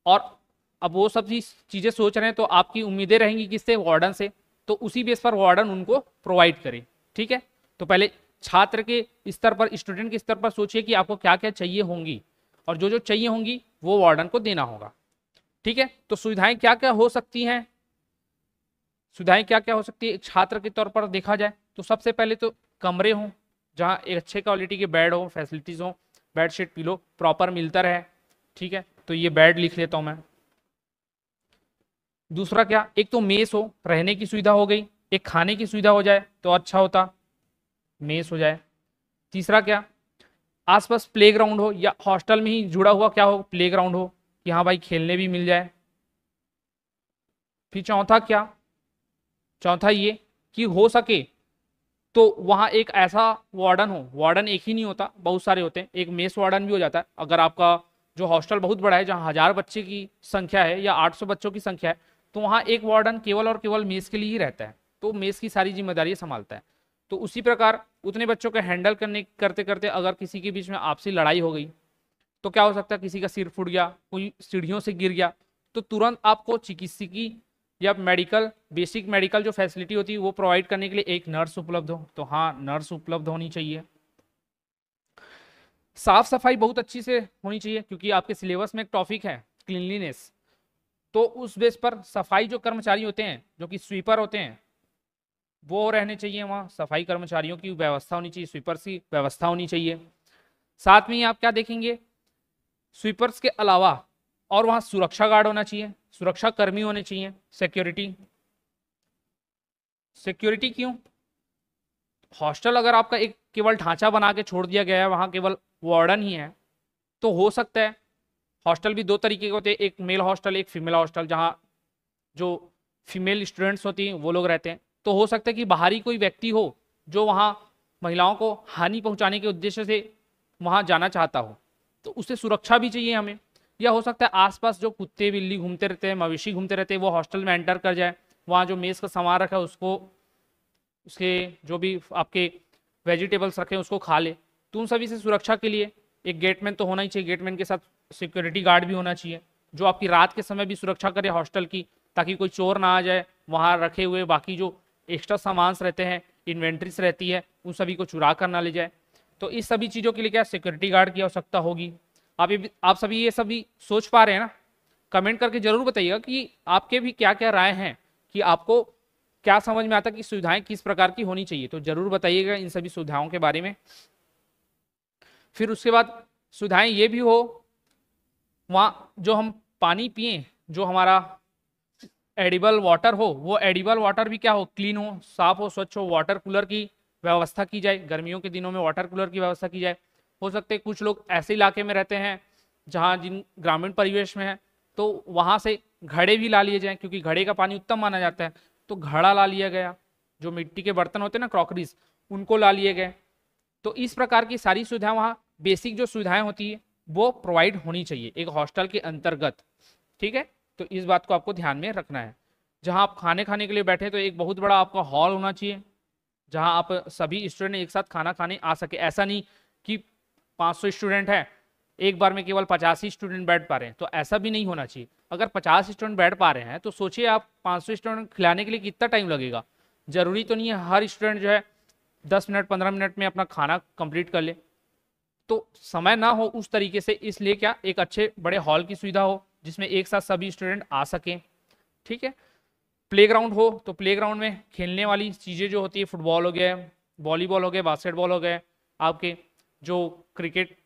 Speaker 2: और अब वो सब चीज़ें सोच रहे हैं तो आपकी उम्मीदें रहेंगी किससे, वार्डन से, तो उसी बेस पर वार्डन उनको प्रोवाइड करे। ठीक है, तो पहले छात्र के स्तर पर, स्टूडेंट के स्तर पर सोचिए कि आपको क्या क्या चाहिए होंगी, और जो जो चाहिए होंगी वो वार्डन को देना होगा। ठीक है, तो सुविधाएं क्या क्या हो सकती हैं, सुविधाएं क्या क्या हो सकती है एक छात्र के तौर पर देखा जाए तो सबसे पहले तो कमरे हों जहां एक अच्छे क्वालिटी के बेड हो, फैसिलिटीज हो, बेडशीट पिलो प्रॉपर मिलता रहे। ठीक है, तो ये बेड लिख लेता हूं मैं। दूसरा क्या, एक तो मेस हो, रहने की सुविधा हो गई, एक खाने की सुविधा हो जाए तो अच्छा होता, मेस हो जाए। तीसरा क्या, आसपास प्लेग्राउंड हो, या हॉस्टल में ही जुड़ा हुआ क्या हो, प्लेग्राउंड हो, कि हाँ भाई खेलने भी मिल जाए। फिर चौथा क्या, चौथा ये कि हो सके तो वहाँ एक ऐसा वार्डन हो, वार्डन एक ही नहीं होता, बहुत सारे होते हैं, एक मेस वार्डन भी हो जाता है। अगर आपका जो हॉस्टल बहुत बड़ा है, जहाँ 1000 बच्चे की संख्या है या 800 बच्चों की संख्या है, तो वहाँ एक वार्डन केवल और केवल मेस के लिए ही रहता है, तो मेस की सारी जिम्मेदारी संभालता है। तो उसी प्रकार उतने बच्चों को हैंडल करते करते अगर किसी के बीच में आपसी लड़ाई हो गई तो क्या हो सकता है, किसी का सिर फूट गया, कोई सीढ़ियों से गिर गया, तो तुरंत आपको चिकित्सकीय या मेडिकल, बेसिक मेडिकल जो फैसिलिटी होती है वो प्रोवाइड करने के लिए एक नर्स उपलब्ध हो। तो हाँ, नर्स उपलब्ध होनी चाहिए। साफ सफाई बहुत अच्छी से होनी चाहिए, क्योंकि आपके सिलेबस में एक टॉपिक है क्लीनलीनेस। तो उस बेस पर सफाई जो कर्मचारी होते हैं, जो कि स्वीपर होते हैं, वो रहने चाहिए वहाँ, सफाई कर्मचारियों की व्यवस्था होनी चाहिए, स्वीपर्स की व्यवस्था होनी चाहिए। साथ में ही आप क्या देखेंगे, स्वीपर्स के अलावा और वहाँ सुरक्षा गार्ड होना चाहिए, सुरक्षा कर्मी होने चाहिए, सिक्योरिटी। सिक्योरिटी क्यों, हॉस्टल अगर आपका एक केवल ढांचा बना के छोड़ दिया गया है, वहाँ केवल वार्डन ही है, तो हो सकता है, हॉस्टल भी दो तरीके के होते हैं, एक मेल हॉस्टल, एक फीमेल हॉस्टल, जहाँ जो फीमेल स्टूडेंट्स होती हैं वो लोग रहते हैं। तो हो सकता है कि बाहरी कोई व्यक्ति हो जो वहाँ महिलाओं को हानि पहुँचाने के उद्देश्य से वहाँ जाना चाहता हो, तो उससे सुरक्षा भी चाहिए हमें। या हो सकता है आसपास जो कुत्ते बिल्ली घूमते रहते हैं, मवेशी घूमते रहते हैं, वो हॉस्टल में एंटर कर जाए, वहाँ जो मेज़ का सामान रखा है उसको, उसके जो भी आपके वेजिटेबल्स रखे हैं उसको खा ले। तो उन सभी से सुरक्षा के लिए एक गेटमैन तो होना ही चाहिए, गेटमैन के साथ सिक्योरिटी गार्ड भी होना चाहिए, जो आपकी रात के समय भी सुरक्षा करे हॉस्टल की, ताकि कोई चोर ना आ जाए, वहाँ रखे हुए बाकी जो एक्स्ट्रा सामान रहते हैं, इन्वेंट्रीज रहती है, उन सभी को चुरा कर ना ले जाए। तो इस सभी चीज़ों के लिए क्या सिक्योरिटी गार्ड की आवश्यकता होगी। आप सभी ये सभी सोच पा रहे हैं ना? कमेंट करके जरूर बताइएगा कि आपके भी क्या क्या राय हैं, कि आपको क्या समझ में आता कि सुविधाएं किस प्रकार की होनी चाहिए, तो जरूर बताइएगा इन सभी सुविधाओं के बारे में। फिर उसके बाद सुविधाएं ये भी हो, वहाँ जो हम पानी पिए, जो हमारा एडिबल वाटर हो, वो एडिबल वाटर भी क्या हो, क्लीन हो, साफ हो, स्वच्छ हो। वाटर कूलर की व्यवस्था की जाए, गर्मियों के दिनों में वाटर कूलर की व्यवस्था की जाए। हो सकते हैं कुछ लोग ऐसे इलाके में रहते हैं जहाँ जिन ग्रामीण परिवेश में है, तो वहाँ से घड़े भी ला लिए जाएं, क्योंकि घड़े का पानी उत्तम माना जाता है, तो घड़ा ला लिया गया। जो मिट्टी के बर्तन होते हैं ना, क्रॉकरीज, उनको ला लिए गए। तो इस प्रकार की सारी सुविधाएं, वहाँ बेसिक जो सुविधाएं होती है वो प्रोवाइड होनी चाहिए एक हॉस्टल के अंतर्गत। ठीक है, तो इस बात को आपको ध्यान में रखना है। जहाँ आप खाने खाने के लिए बैठे तो एक बहुत बड़ा आपका हॉल होना चाहिए, जहाँ आप सभी स्टूडेंट एक साथ खाना खाने आ सके। ऐसा नहीं कि 500 स्टूडेंट है, एक बार में केवल 50 ही स्टूडेंट बैठ पा रहे हैं, तो ऐसा भी नहीं होना चाहिए। अगर 50 स्टूडेंट बैठ पा रहे हैं तो सोचिए आप 500 स्टूडेंट खिलाने के लिए कितना टाइम लगेगा। जरूरी तो नहीं है हर स्टूडेंट जो है 10 मिनट 15 मिनट में अपना खाना कंप्लीट कर ले, तो समय ना हो उस तरीके से, इसलिए क्या एक अच्छे बड़े हॉल की सुविधा हो जिसमें एक साथ सभी स्टूडेंट आ सकें। ठीक है, प्लेग्राउंड हो, तो प्लेग्राउंड में खेलने वाली चीज़ें जो होती है, फुटबॉल हो गया, वॉलीबॉल हो गया, बास्केटबॉल हो गए, आपके जो क्रिकेट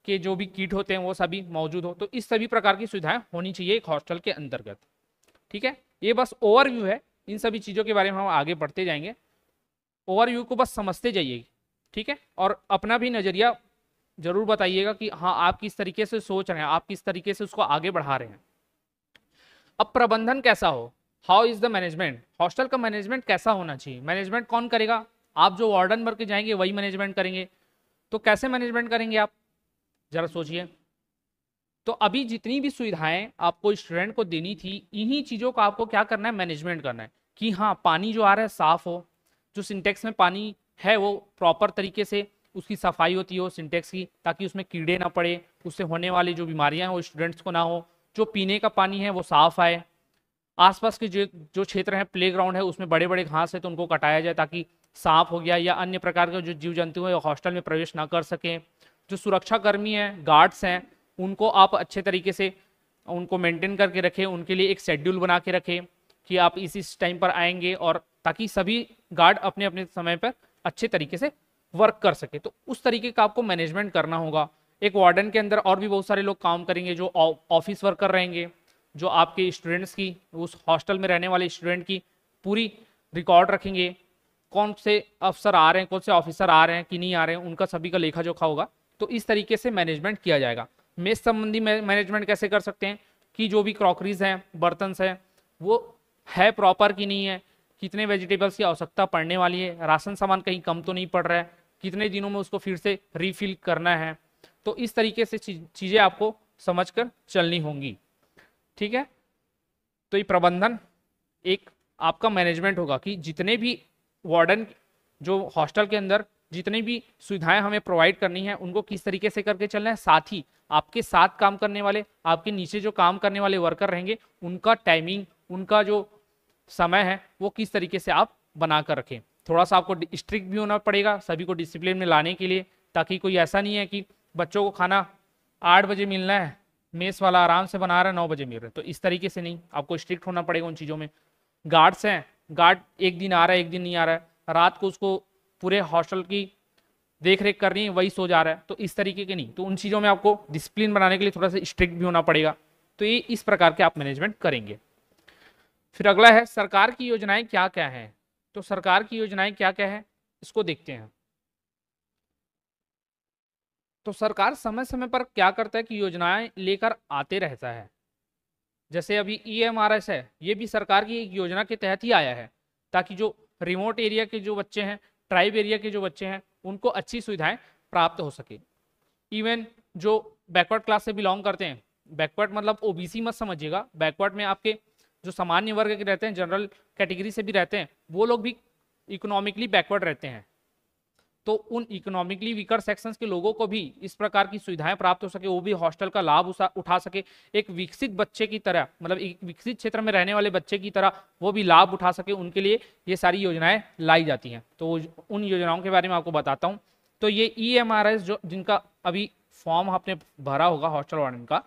Speaker 2: के जो भी किट होते हैं वो सभी मौजूद हो। तो इस सभी प्रकार की सुविधाएं होनी चाहिए एक हॉस्टल के अंतर्गत। ठीक है, ये बस ओवरव्यू है, इन सभी चीज़ों के बारे में हम आगे बढ़ते जाएंगे। ओवरव्यू को बस समझते जाइए। ठीक है, और अपना भी नज़रिया जरूर बताइएगा कि हाँ आप किस तरीके से सोच रहे हैं, आप किस तरीके से उसको आगे बढ़ा रहे हैं। अब प्रबंधन कैसा हो, how is the management, hostel का मैनेजमेंट कैसा होना चाहिए। मैनेजमेंट कौन करेगा, आप जो वार्डन बन के जाएंगे वही मैनेजमेंट करेंगे। तो कैसे मैनेजमेंट करेंगे आप, जरा सोचिए। तो अभी जितनी भी सुविधाएं आपको स्टूडेंट को देनी थी, इन्हीं चीज़ों का आपको क्या करना है, मैनेजमेंट करना है। कि हाँ पानी जो आ रहा है साफ हो, जो सिंटेक्स में पानी है वो प्रॉपर तरीके से उसकी सफाई होती हो सिंटेक्स की, ताकि उसमें कीड़े ना पड़े, उससे होने वाली जो बीमारियां हैं वो स्टूडेंट्स को ना हो। जो पीने का पानी है वो साफ आए। आसपास के जो क्षेत्र है, प्लेग्राउंड है, उसमें बड़े बड़े घास है तो उनको कटाया जाए, ताकि सांप हो गया या अन्य प्रकार के जो जीव जंतु है हॉस्टल में प्रवेश ना कर सकें। जो सुरक्षा कर्मी हैं, गार्ड्स हैं, उनको आप अच्छे तरीके से उनको मेंटेन करके रखें, उनके लिए एक शेड्यूल बना के रखें कि आप इस टाइम पर आएंगे, और ताकि सभी गार्ड अपने अपने समय पर अच्छे तरीके से वर्क कर सके। तो उस तरीके का आपको मैनेजमेंट करना होगा। एक वार्डन के अंदर और भी बहुत सारे लोग काम करेंगे, जो ऑफिस वर्कर रहेंगे, जो आपके स्टूडेंट्स की, उस हॉस्टल में रहने वाले स्टूडेंट की पूरी रिकॉर्ड रखेंगे, कौन से अफसर आ रहे हैं, कौन से ऑफिसर आ रहे हैं कि नहीं आ रहे हैं, उनका सभी का लेखा जोखा होगा। तो इस तरीके से मैनेजमेंट किया जाएगा। मेस संबंधी मैनेजमेंट कैसे कर सकते हैं कि जो भी क्रॉकरीज हैं, बर्तन हैं, वो है प्रॉपर कि नहीं है, कितने वेजिटेबल्स की आवश्यकता पड़ने वाली है, राशन सामान कहीं कम तो नहीं पड़ रहा है, कितने दिनों में उसको फिर से रीफिल करना है। तो इस तरीके से चीज़ें आपको समझकर चलनी होंगी। ठीक है, तो ये प्रबंधन एक आपका मैनेजमेंट होगा कि जितने भी वार्डन जो हॉस्टल के अंदर जितनी भी सुविधाएं हमें प्रोवाइड करनी है उनको किस तरीके से करके चलना है, साथ ही आपके साथ काम करने वाले, आपके नीचे जो काम करने वाले वर्कर रहेंगे उनका टाइमिंग, उनका जो समय है वो किस तरीके से आप बना कर रखें। थोड़ा सा आपको स्ट्रिक्ट भी होना पड़ेगा सभी को डिसिप्लिन में लाने के लिए, ताकि कोई ऐसा नहीं है कि बच्चों को खाना 8 बजे मिलना है, मेस वाला आराम से बना रहा है 9 बजे मिल रहा है, तो इस तरीके से नहीं, आपको स्ट्रिक्ट होना पड़ेगा उन चीज़ों में। गार्ड्स हैं, गार्ड एक दिन आ रहा है एक दिन नहीं आ रहा है, रात को उसको पूरे हॉस्टल की देख रेख करनी है, वही सो जा रहा है, तो इस तरीके के नहीं, तो उन चीज़ों में आपको डिसिप्लिन बनाने के लिए थोड़ा सा स्ट्रिक्ट भी होना पड़ेगा। तो ये इस प्रकार के आप मैनेजमेंट करेंगे। फिर अगला है सरकार की योजनाएं क्या क्या हैं। तो सरकार की योजनाएं क्या क्या है इसको देखते हैं। तो सरकार समय समय पर क्या करता है कि योजनाएं लेकर आते रहता है। जैसे अभी EMRS है, ये भी सरकार की एक योजना के तहत ही आया है, ताकि जो रिमोट एरिया के जो बच्चे हैं, ट्राइब एरिया के जो बच्चे हैं, उनको अच्छी सुविधाएं प्राप्त हो सके। इवन जो बैकवर्ड क्लास से बिलोंग करते हैं, बैकवर्ड मतलब OBC मत समझिएगा, बैकवर्ड में आपके जो सामान्य वर्ग के रहते हैं, जनरल कैटेगरी से भी रहते हैं, वो लोग भी इकोनॉमिकली बैकवर्ड रहते हैं। तो उन इकोनॉमिकली वीकर सेक्शंस के लोगों को भी इस प्रकार की सुविधाएं प्राप्त हो सके, वो भी हॉस्टल का लाभ उठा सके, एक विकसित बच्चे की तरह, मतलब एक विकसित क्षेत्र में रहने वाले बच्चे की तरह वो भी लाभ उठा सके, उनके लिए ये सारी योजनाएं लाई जाती हैं। तो उन योजनाओं के बारे में आपको बताता हूँ। तो ये EMRS जो जिनका अभी फॉर्म आपने भरा होगा हॉस्टल वार्डन का,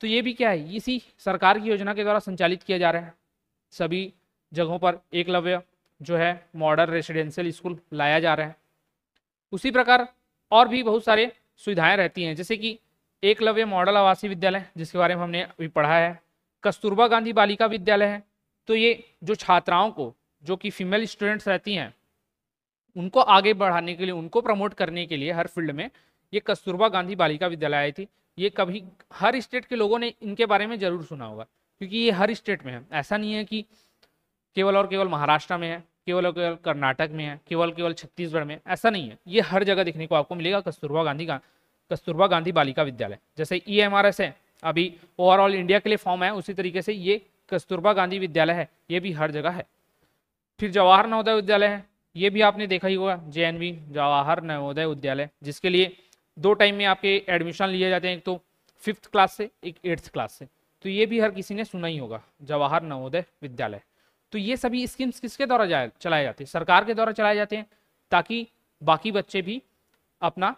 Speaker 2: तो ये भी क्या है, इसी सरकार की योजना के द्वारा संचालित किया जा रहा है। सभी जगहों पर एकलव्य जो है मॉडर्न रेसिडेंशियल स्कूल लाया जा रहा है। उसी प्रकार और भी बहुत सारे सुविधाएं रहती हैं, जैसे कि एकलव्य मॉडल आवासीय विद्यालय जिसके बारे में हमने अभी पढ़ा है, कस्तूरबा गांधी बालिका विद्यालय है। तो ये जो छात्राओं को, जो कि फीमेल स्टूडेंट्स रहती हैं, उनको आगे बढ़ाने के लिए, उनको प्रमोट करने के लिए हर फील्ड में ये कस्तूरबा गांधी बालिका विद्यालय आई थी। ये कभी हर स्टेट के लोगों ने इनके बारे में जरूर सुना होगा, क्योंकि ये हर स्टेट में है। ऐसा नहीं है कि केवल और केवल महाराष्ट्र में है, केवल और केवल कर्नाटक में है, केवल केवल छत्तीसगढ़ में, ऐसा नहीं है, ये हर जगह देखने को आपको मिलेगा कस्तूरबा गांधी बालिका विद्यालय। जैसे EMRS है अभी ओवरऑल इंडिया के लिए फॉर्म है, उसी तरीके से ये कस्तूरबा गांधी विद्यालय है, ये भी हर जगह है। फिर जवाहर नवोदय विद्यालय है, ये भी आपने देखा ही होगा, JNV जवाहर नवोदय विद्यालय, जिसके लिए 2 टाइम में आपके एडमिशन लिए जाते हैं, एक तो 5th क्लास से, एक 8th क्लास से। तो ये भी हर किसी ने सुना ही होगा, जवाहर नवोदय विद्यालय। तो ये सभी स्कीम्स किसके द्वारा चलाए जाते हैं, सरकार के द्वारा चलाए जाते हैं, ताकि बाकी बच्चे भी अपना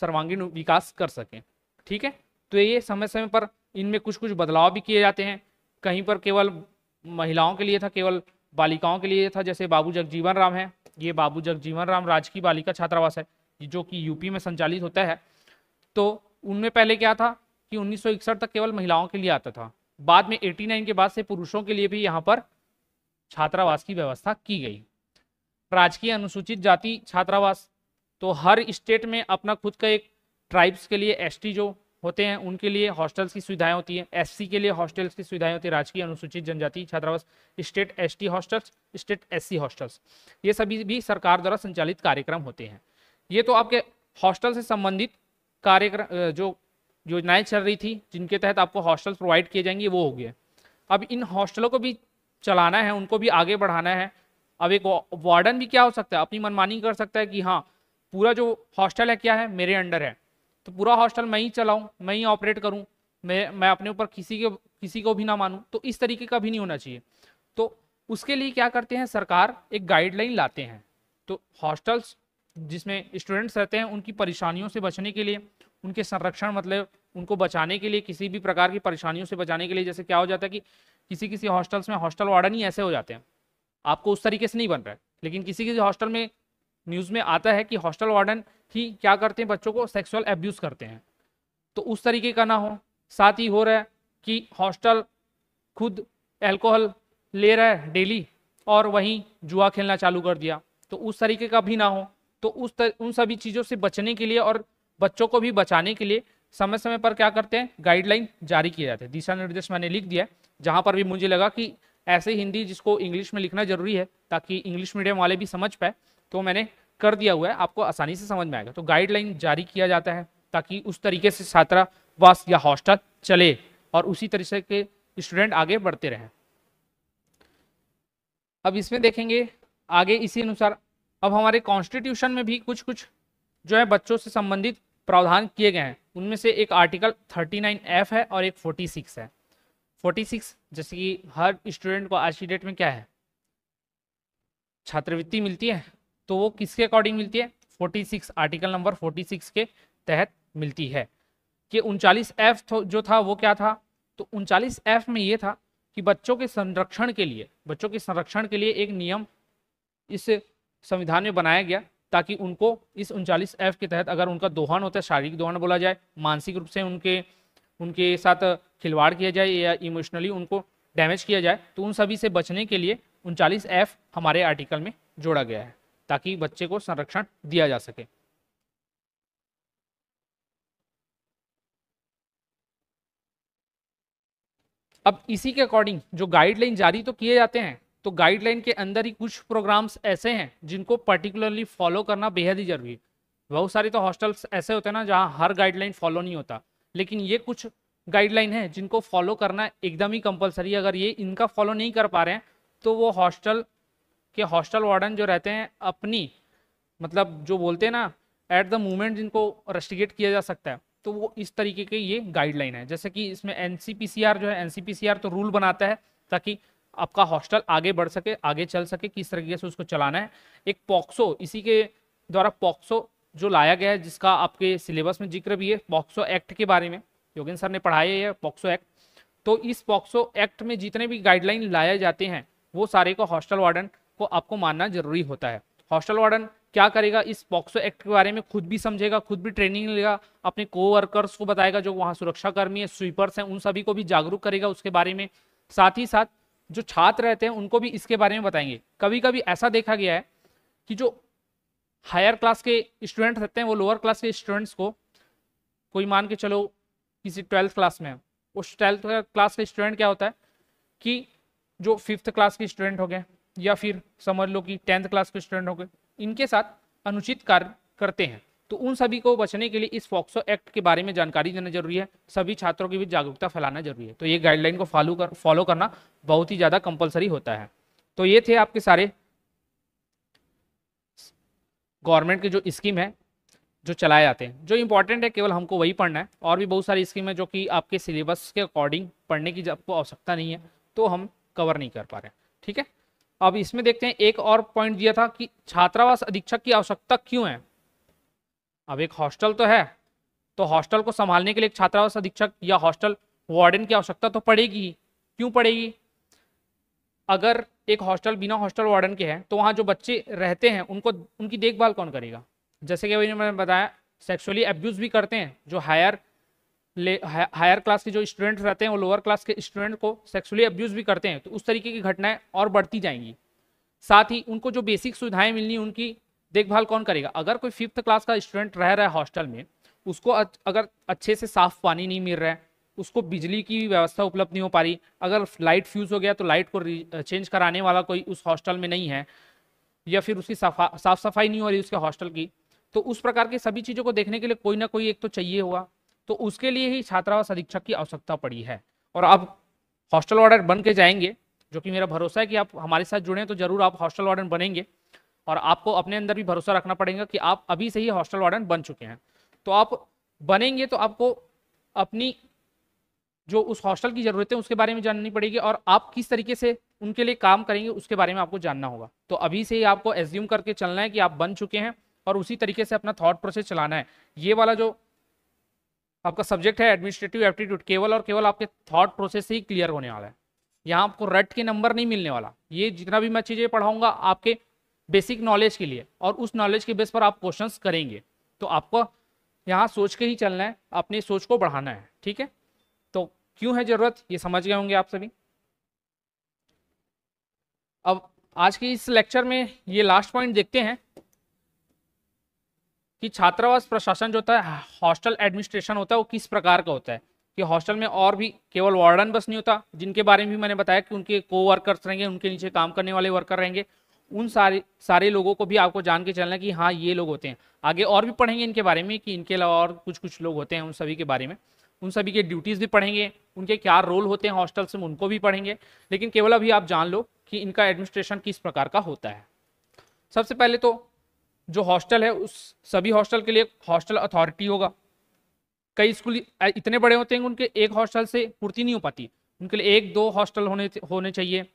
Speaker 2: सर्वांगीण विकास कर सकें। ठीक है, तो ये समय समय पर इनमें कुछ कुछ बदलाव भी किए जाते हैं। कहीं पर केवल महिलाओं के लिए था, केवल बालिकाओं के लिए था, जैसे बाबू जगजीवन राम है, ये बाबू जगजीवन राम राजकीय बालिका छात्रावास है, जो कि यूपी में संचालित होता है। तो उनमें पहले क्या था कि 1961 तक केवल महिलाओं के लिए आता था, बाद में 89 के बाद से पुरुषों के लिए भी यहाँ पर छात्रावास की व्यवस्था की गई। राजकीय अनुसूचित जाति छात्रावास, तो हर स्टेट में अपना खुद का एक, ट्राइब्स के लिए ST जो होते हैं उनके लिए हॉस्टल्स की सुविधाएं होती हैं, SC के लिए हॉस्टल्स की सुविधाएं होती है, राजकीय अनुसूचित जनजाति छात्रावास, state ST hostels, state SC hostels, ये सभी भी सरकार द्वारा संचालित कार्यक्रम होते हैं। ये तो आपके हॉस्टल से संबंधित कार्यक्रम जो योजनाएं चल रही थी, जिनके तहत आपको हॉस्टल्स प्रोवाइड किए जाएंगे, वो हो गए। अब इन हॉस्टलों को भी चलाना है, उनको भी आगे बढ़ाना है। अब एक वार्डन भी क्या हो सकता है, अपनी मनमानी कर सकता है कि हाँ पूरा जो हॉस्टल है क्या है, मेरे अंडर है, तो पूरा हॉस्टल मैं ही चलाऊं, मैं ही ऑपरेट करूं, मैं अपने ऊपर किसी को भी ना मानूं। तो इस तरीके का भी नहीं होना चाहिए। तो उसके लिए क्या करते हैं, सरकार एक गाइडलाइन लाते हैं। तो हॉस्टल्स जिसमें स्टूडेंट्स रहते हैं, उनकी परेशानियों से बचने के लिए, उनके संरक्षण मतलब उनको बचाने के लिए, किसी भी प्रकार की परेशानियों से बचाने के लिए, जैसे क्या हो जाता है कि किसी हॉस्टल्स में हॉस्टल वार्डन ही ऐसे हो जाते हैं, आपको उस तरीके से नहीं बन रहा है, लेकिन किसी हॉस्टल में न्यूज़ में आता है कि हॉस्टल वार्डन ही क्या करते हैं, बच्चों को सेक्सुअल एब्यूज़ करते हैं। तो उस तरीके का ना हो। साथ ही हो रहा है कि हॉस्टल खुद अल्कोहल ले रहा है डेली और वहीं जुआ खेलना चालू कर दिया, तो उस तरीके का भी ना हो। तो उन सभी चीज़ों से बचने के लिए और बच्चों को भी बचाने के लिए समय समय पर क्या करते हैं, गाइडलाइन जारी किए जाते हैं। दिशा निर्देश मैंने लिख दिया है, जहां पर भी मुझे लगा कि ऐसे हिंदी जिसको इंग्लिश में लिखना जरूरी है ताकि इंग्लिश मीडियम वाले भी समझ पाए, तो मैंने कर दिया हुआ है, आपको आसानी से समझ में आएगा। तो गाइडलाइन जारी किया जाता है ताकि उस तरीके से छात्रावास या हॉस्टल चले और उसी तरीके के स्टूडेंट आगे बढ़ते रहें। अब इसमें देखेंगे आगे इसी अनुसार, अब हमारे कॉन्स्टिट्यूशन में भी कुछ कुछ जो है बच्चों से संबंधित प्रावधान किए गए हैं। उनमें से एक आर्टिकल 39F है और एक 46 है। 46 जैसे कि हर स्टूडेंट को आज की डेट में क्या है, छात्रवृत्ति मिलती है, तो वो किसके अकॉर्डिंग मिलती है, 46 आर्टिकल नंबर 46 के तहत मिलती है। कि 39F जो था वो क्या था, तो 39F में ये था कि बच्चों के संरक्षण के लिए एक नियम इस संविधान में बनाया गया ताकि उनको इस 39F के तहत अगर उनका दोहन होता है, शारीरिक दोहन बोला जाए, मानसिक रूप से उनके साथ खिलवाड़ किया जाए या इमोशनली उनको डैमेज किया जाए, तो उन सभी से बचने के लिए 39F हमारे आर्टिकल में जोड़ा गया है ताकि बच्चे को संरक्षण दिया जा सके। अब इसी के अकॉर्डिंग जो गाइडलाइन जारी तो किए जाते हैं, तो गाइडलाइन के अंदर ही कुछ प्रोग्राम्स ऐसे हैं जिनको पर्टिकुलरली फॉलो करना बेहद ही जरूरी है। बहुत सारे तो हॉस्टल्स ऐसे होते हैं ना जहां हर गाइडलाइन फॉलो नहीं होता, लेकिन ये कुछ गाइडलाइन है जिनको फॉलो करना एकदम ही कंपलसरी है। अगर ये इनका फॉलो नहीं कर पा रहे हैं तो वो हॉस्टल वार्डन जो रहते हैं अपनी मतलब जो बोलते हैं ना एट द मोमेंट जिनको रस्टिकेट किया जा सकता है, तो वो इस तरीके के ये गाइडलाइन है। जैसे कि इसमें एनसीपीसीआर जो है, एनसीपीसीआर तो रूल बनाता है ताकि आपका हॉस्टल आगे बढ़ सके, आगे चल सके, किस तरीके से उसको चलाना है। एक पॉक्सो, इसी के द्वारा पॉक्सो जो लाया गया है, जिसका आपके सिलेबस में जिक्र भी है, पॉक्सो एक्ट के बारे में योगेंद्र सर ने पढ़ाया है पॉक्सो एक्ट। तो इस पॉक्सो एक्ट में जितने भी गाइडलाइन लाए जाते हैं वो सारे को हॉस्टल वार्डन को आपको मानना जरूरी होता है। हॉस्टल वार्डन क्या करेगा, इस पॉक्सो एक्ट के बारे में खुद भी समझेगा, खुद भी ट्रेनिंग लेगा, अपने कोवर्कर्स को बताएगा, जो वहाँ सुरक्षा कर्मी है, स्वीपर्स हैं, उन सभी को भी जागरूक करेगा उसके बारे में। साथ ही साथ जो छात्र रहते हैं उनको भी इसके बारे में बताएंगे। कभी कभी ऐसा देखा गया है कि जो हायर क्लास के स्टूडेंट रहते हैं वो लोअर क्लास के स्टूडेंट्स को, कोई मान के चलो किसी 12th क्लास में है, उस 12th क्लास के स्टूडेंट क्या होता है कि जो 5th क्लास के स्टूडेंट हो गए या फिर समझ लो कि 10th क्लास के स्टूडेंट हो गए, इनके साथ अनुचित कार्य करते हैं। तो उन सभी को बचने के लिए इस पॉक्सो एक्ट के बारे में जानकारी देना जरूरी है, सभी छात्रों की भी जागरूकता फैलाना जरूरी है। तो ये गाइडलाइन को फॉलो करना बहुत ही ज़्यादा कंपलसरी होता है। तो ये थे आपके सारे गवर्नमेंट के जो स्कीम है जो चलाए जाते हैं। जो इंपॉर्टेंट है केवल हमको वही पढ़ना है, और भी बहुत सारी स्कीम है जो कि आपके सिलेबस के अकॉर्डिंग पढ़ने की आपको आवश्यकता नहीं है, तो हम कवर नहीं कर पा रहे हैं। ठीक है, अब इसमें देखते हैं एक और पॉइंट दिया था कि छात्रावास अधीक्षक की आवश्यकता क्यों है। अब एक हॉस्टल तो है, तो हॉस्टल को संभालने के लिए एक छात्रावास अधीक्षक या हॉस्टल वार्डन की आवश्यकता तो पड़ेगी। क्यों पड़ेगी? अगर एक हॉस्टल बिना हॉस्टल वार्डन के है तो वहाँ जो बच्चे रहते हैं उनकी देखभाल कौन करेगा? जैसे कि मैंने बताया, सेक्सुअली अब्यूज भी करते हैं। जो हायर क्लास के जो स्टूडेंट रहते हैं वो लोअर क्लास के स्टूडेंट को सेक्सुअली अब्यूज भी करते हैं, तो उस तरीके की घटनाएं और बढ़ती जाएंगी। साथ ही उनको जो बेसिक सुविधाएं मिलनी, उनकी देखभाल कौन करेगा? अगर कोई 5th क्लास का स्टूडेंट रह रहा है हॉस्टल में, उसको अगर अच्छे से साफ पानी नहीं मिल रहा है, उसको बिजली की व्यवस्था उपलब्ध नहीं हो पा रही, अगर लाइट फ्यूज हो गया तो लाइट को चेंज कराने वाला कोई उस हॉस्टल में नहीं है, या फिर उसकी साफ सफाई नहीं हो रही उसके हॉस्टल की, तो उस प्रकार की सभी चीज़ों को देखने के लिए कोई ना कोई एक तो चाहिए हुआ। तो उसके लिए ही छात्रावास अधीक्षक की आवश्यकता पड़ी है। और आप हॉस्टल वार्डन बन के जाएंगे, जो कि मेरा भरोसा है कि आप हमारे साथ जुड़े तो जरूर आप हॉस्टल वार्डन बनेंगे, और आपको अपने अंदर भी भरोसा रखना पड़ेगा कि आप अभी से ही हॉस्टल वार्डन बन चुके हैं। तो आप बनेंगे तो आपको अपनी जो उस हॉस्टल की ज़रूरतें उसके बारे में जाननी पड़ेगी, और आप किस तरीके से उनके लिए काम करेंगे उसके बारे में आपको जानना होगा। तो अभी से ही आपको एज्यूम करके चलना है कि आप बन चुके हैं और उसी तरीके से अपना थॉट प्रोसेस चलाना है। ये वाला जो आपका सब्जेक्ट है एडमिनिस्ट्रेटिव एप्टीट्यूड, केवल और केवल आपके थॉट प्रोसेस से ही क्लियर होने वाला है। यहाँ आपको रट के नंबर नहीं मिलने वाला। ये जितना भी मैं चीज़ें पढ़ाऊंगा आपके बेसिक नॉलेज के लिए, और उस नॉलेज के बेस पर आप क्वेश्चंस करेंगे। तो आपको यहाँ सोच के ही चलना है, अपनी सोच को बढ़ाना है। ठीक है, तो क्यों है जरूरत ये समझ गए होंगे आप सभी। अब आज के इस लेक्चर में ये लास्ट पॉइंट देखते हैं कि छात्रावास प्रशासन जो होता है, हॉस्टल एडमिनिस्ट्रेशन होता है, वो किस प्रकार का होता है कि हॉस्टल में और भी केवल वार्डन बस नहीं होता, जिनके बारे में भी मैंने बताया कि उनके को वर्कर्स रहेंगे, उनके नीचे काम करने वाले वर्कर रहेंगे, उन सारे लोगों को भी आपको जान के चलना कि हाँ ये लोग होते हैं। आगे और भी पढ़ेंगे इनके बारे में कि इनके अलावा और कुछ कुछ लोग होते हैं, उन सभी के बारे में, उन सभी के ड्यूटीज़ भी पढ़ेंगे, उनके क्या रोल होते हैं हॉस्टल्स में उनको भी पढ़ेंगे। लेकिन केवल अभी आप जान लो कि इनका एडमिनिस्ट्रेशन किस प्रकार का होता है। सबसे पहले तो जो हॉस्टल है उस सभी हॉस्टल के लिए हॉस्टल अथॉरिटी होगा। कई स्कूल इतने बड़े होते हैं उनके एक हॉस्टल से पूर्ति नहीं हो पाती, उनके लिए 1-2 हॉस्टल होने चाहिए।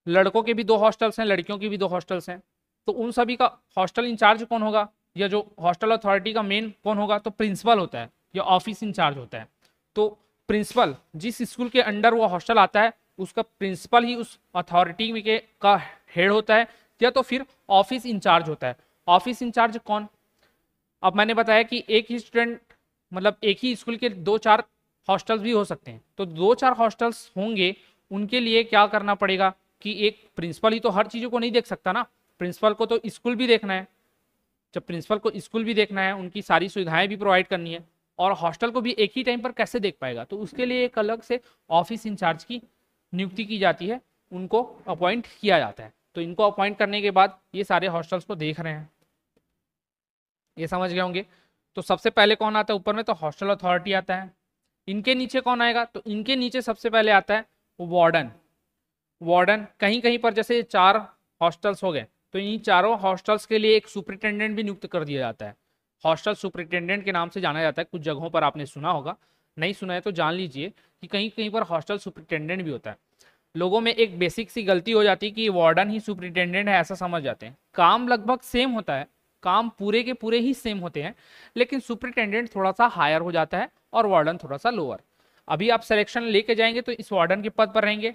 Speaker 2: लड़कों के भी 2 हॉस्टल्स हैं, लड़कियों के भी 2 हॉस्टल्स हैं। तो उन सभी का हॉस्टल इंचार्ज कौन होगा, या जो हॉस्टल अथॉरिटी का मेन कौन होगा, तो प्रिंसिपल होता है या ऑफिस इंचार्ज होता है। तो प्रिंसिपल जिस स्कूल के अंडर वो हॉस्टल आता है उसका प्रिंसिपल ही उस अथॉरिटी का हेड होता है, या तो फिर ऑफिस इंचार्ज होता है। ऑफिस इंचार्ज कौन, अब मैंने बताया कि एक ही स्टूडेंट मतलब एक ही स्कूल के 2-4 हॉस्टल्स भी हो सकते हैं। तो 2-4 हॉस्टल्स होंगे, उनके लिए क्या करना पड़ेगा कि एक प्रिंसिपल ही तो हर चीज़ों को नहीं देख सकता ना, प्रिंसिपल को तो स्कूल भी देखना है। जब प्रिंसिपल को स्कूल भी देखना है, उनकी सारी सुविधाएं भी प्रोवाइड करनी है, और हॉस्टल को भी एक ही टाइम पर कैसे देख पाएगा, तो उसके लिए एक अलग से ऑफिस इंचार्ज की नियुक्ति की जाती है, उनको अपॉइंट किया जाता है। तो इनको अपॉइंट करने के बाद ये सारे हॉस्टल्स को देख रहे हैं, ये समझ गए होंगे। तो सबसे पहले कौन आता है ऊपर में, तो हॉस्टल अथॉरिटी आता है। इनके नीचे कौन आएगा, तो इनके नीचे सबसे पहले आता है वार्डन। वार्डन कहीं कहीं पर जैसे 4 हॉस्टल्स हो गए तो इन चारों हॉस्टल्स के लिए एक सुपरिटेंडेंट भी नियुक्त कर दिया जाता है। हॉस्टल सुपरिटेंडेंट के नाम से जाना जाता है, कुछ जगहों पर आपने सुना होगा, नहीं सुना है तो जान लीजिए कि कहीं कहीं पर हॉस्टल सुपरिटेंडेंट भी होता है। लोगों में एक बेसिक सी गलती हो जाती है कि वार्डन ही सुपरिटेंडेंट है, ऐसा समझ जाते हैं। काम लगभग सेम होता है, काम पूरे के पूरे ही सेम होते हैं, लेकिन सुपरिटेंडेंट थोड़ा सा हायर हो जाता है और वार्डन थोड़ा सा लोअर। अभी आप सिलेक्शन लेके जाएंगे तो इस वार्डन के पद पर रहेंगे,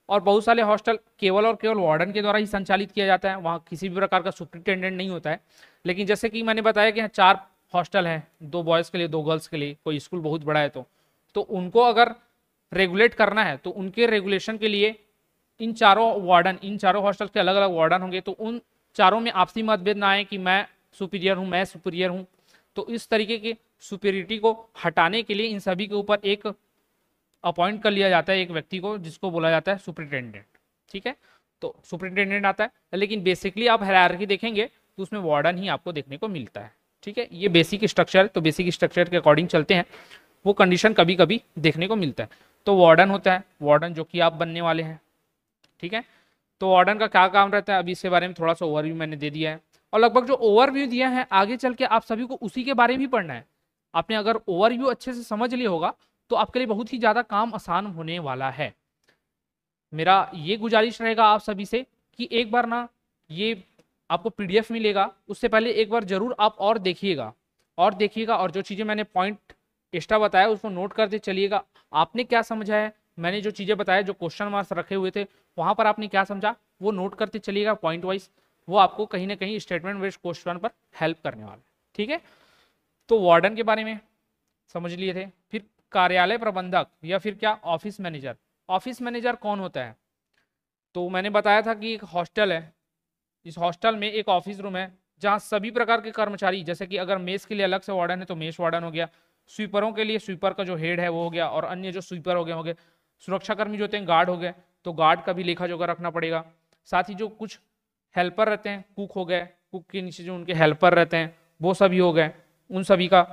Speaker 2: और बहुत सारे हॉस्टल केवल और केवल वार्डन के द्वारा ही संचालित किया जाता है, वहाँ किसी भी प्रकार का सुपरिटेंडेंट नहीं होता है। लेकिन जैसे कि मैंने बताया कि 4 हॉस्टल हैं, 2 बॉयज़ के लिए 2 गर्ल्स के लिए, कोई स्कूल बहुत बड़ा है तो उनको अगर रेगुलेट करना है तो उनके रेगुलेशन के लिए इन चारों हॉस्टल के अलग अलग वार्डन होंगे। तो उन चारों में आपसी मतभेद ना आए कि मैं सुपीरियर हूँ, मैं सुपीरियर हूँ। तो इस तरीके की सुपीरियरिटी को हटाने के लिए इन सभी के ऊपर एक अपॉइंट कर लिया जाता है, एक व्यक्ति को, जिसको बोला जाता है सुपरिटेंडेंट। ठीक है, तो सुपरिटेंडेंट आता है, लेकिन बेसिकली आप हायरार्की देखेंगे तो उसमें वार्डन ही आपको देखने को मिलता है। ठीक है, ये बेसिक स्ट्रक्चर, तो बेसिक स्ट्रक्चर के अकॉर्डिंग चलते हैं, वो कंडीशन कभी कभी देखने को मिलता है। तो वार्डन होता है, वार्डन जो कि आप बनने वाले हैं। ठीक है, तो वार्डन का क्या काम रहता है, अभी इसके बारे में थोड़ा सा ओवरव्यू मैंने दे दिया है, और लगभग जो ओवरव्यू दिया है आगे चल के आप सभी को उसी के बारे में ही पढ़ना है। आपने अगर ओवरव्यू अच्छे से समझ लिया होगा तो आपके लिए बहुत ही ज़्यादा काम आसान होने वाला है। मेरा ये गुजारिश रहेगा आप सभी से कि एक बार ना ये आपको PDF मिलेगा, उससे पहले एक बार जरूर आप और देखिएगा, और जो चीज़ें मैंने पॉइंट एक्स्ट्रा बताया उसको नोट करते चलिएगा। आपने क्या समझा है, मैंने जो चीज़ें बताया, जो क्वेश्चन मार्क्स रखे हुए थे वहाँ पर आपने क्या समझा, वो नोट करते चलिएगा पॉइंट वाइज, वो आपको कहीं ना कहीं स्टेटमेंट बेस्ड क्वेश्चन पर हेल्प करने वाला है। ठीक है, तो वार्डन के बारे में समझ लिए थे। फिर कार्यालय प्रबंधक या फिर क्या, ऑफिस मैनेजर। ऑफिस मैनेजर कौन होता है, तो मैंने बताया था कि एक हॉस्टल है, इस हॉस्टल में एक ऑफिस रूम है जहाँ सभी प्रकार के कर्मचारी, जैसे कि अगर मेस के लिए अलग से वार्डन है तो मेस वार्डन हो गया, स्वीपरों के लिए स्वीपर का जो हेड है वो हो गया, और अन्य जो स्वीपर हो गए, सुरक्षाकर्मी जो होते हैं गार्ड हो गए, तो गार्ड का भी लेखा जोखा रखना पड़ेगा। साथ ही जो कुछ हेल्पर रहते हैं, कुक हो गए, कुक के नीचे जो उनके हेल्पर रहते हैं वो सभी हो गए, उन सभी का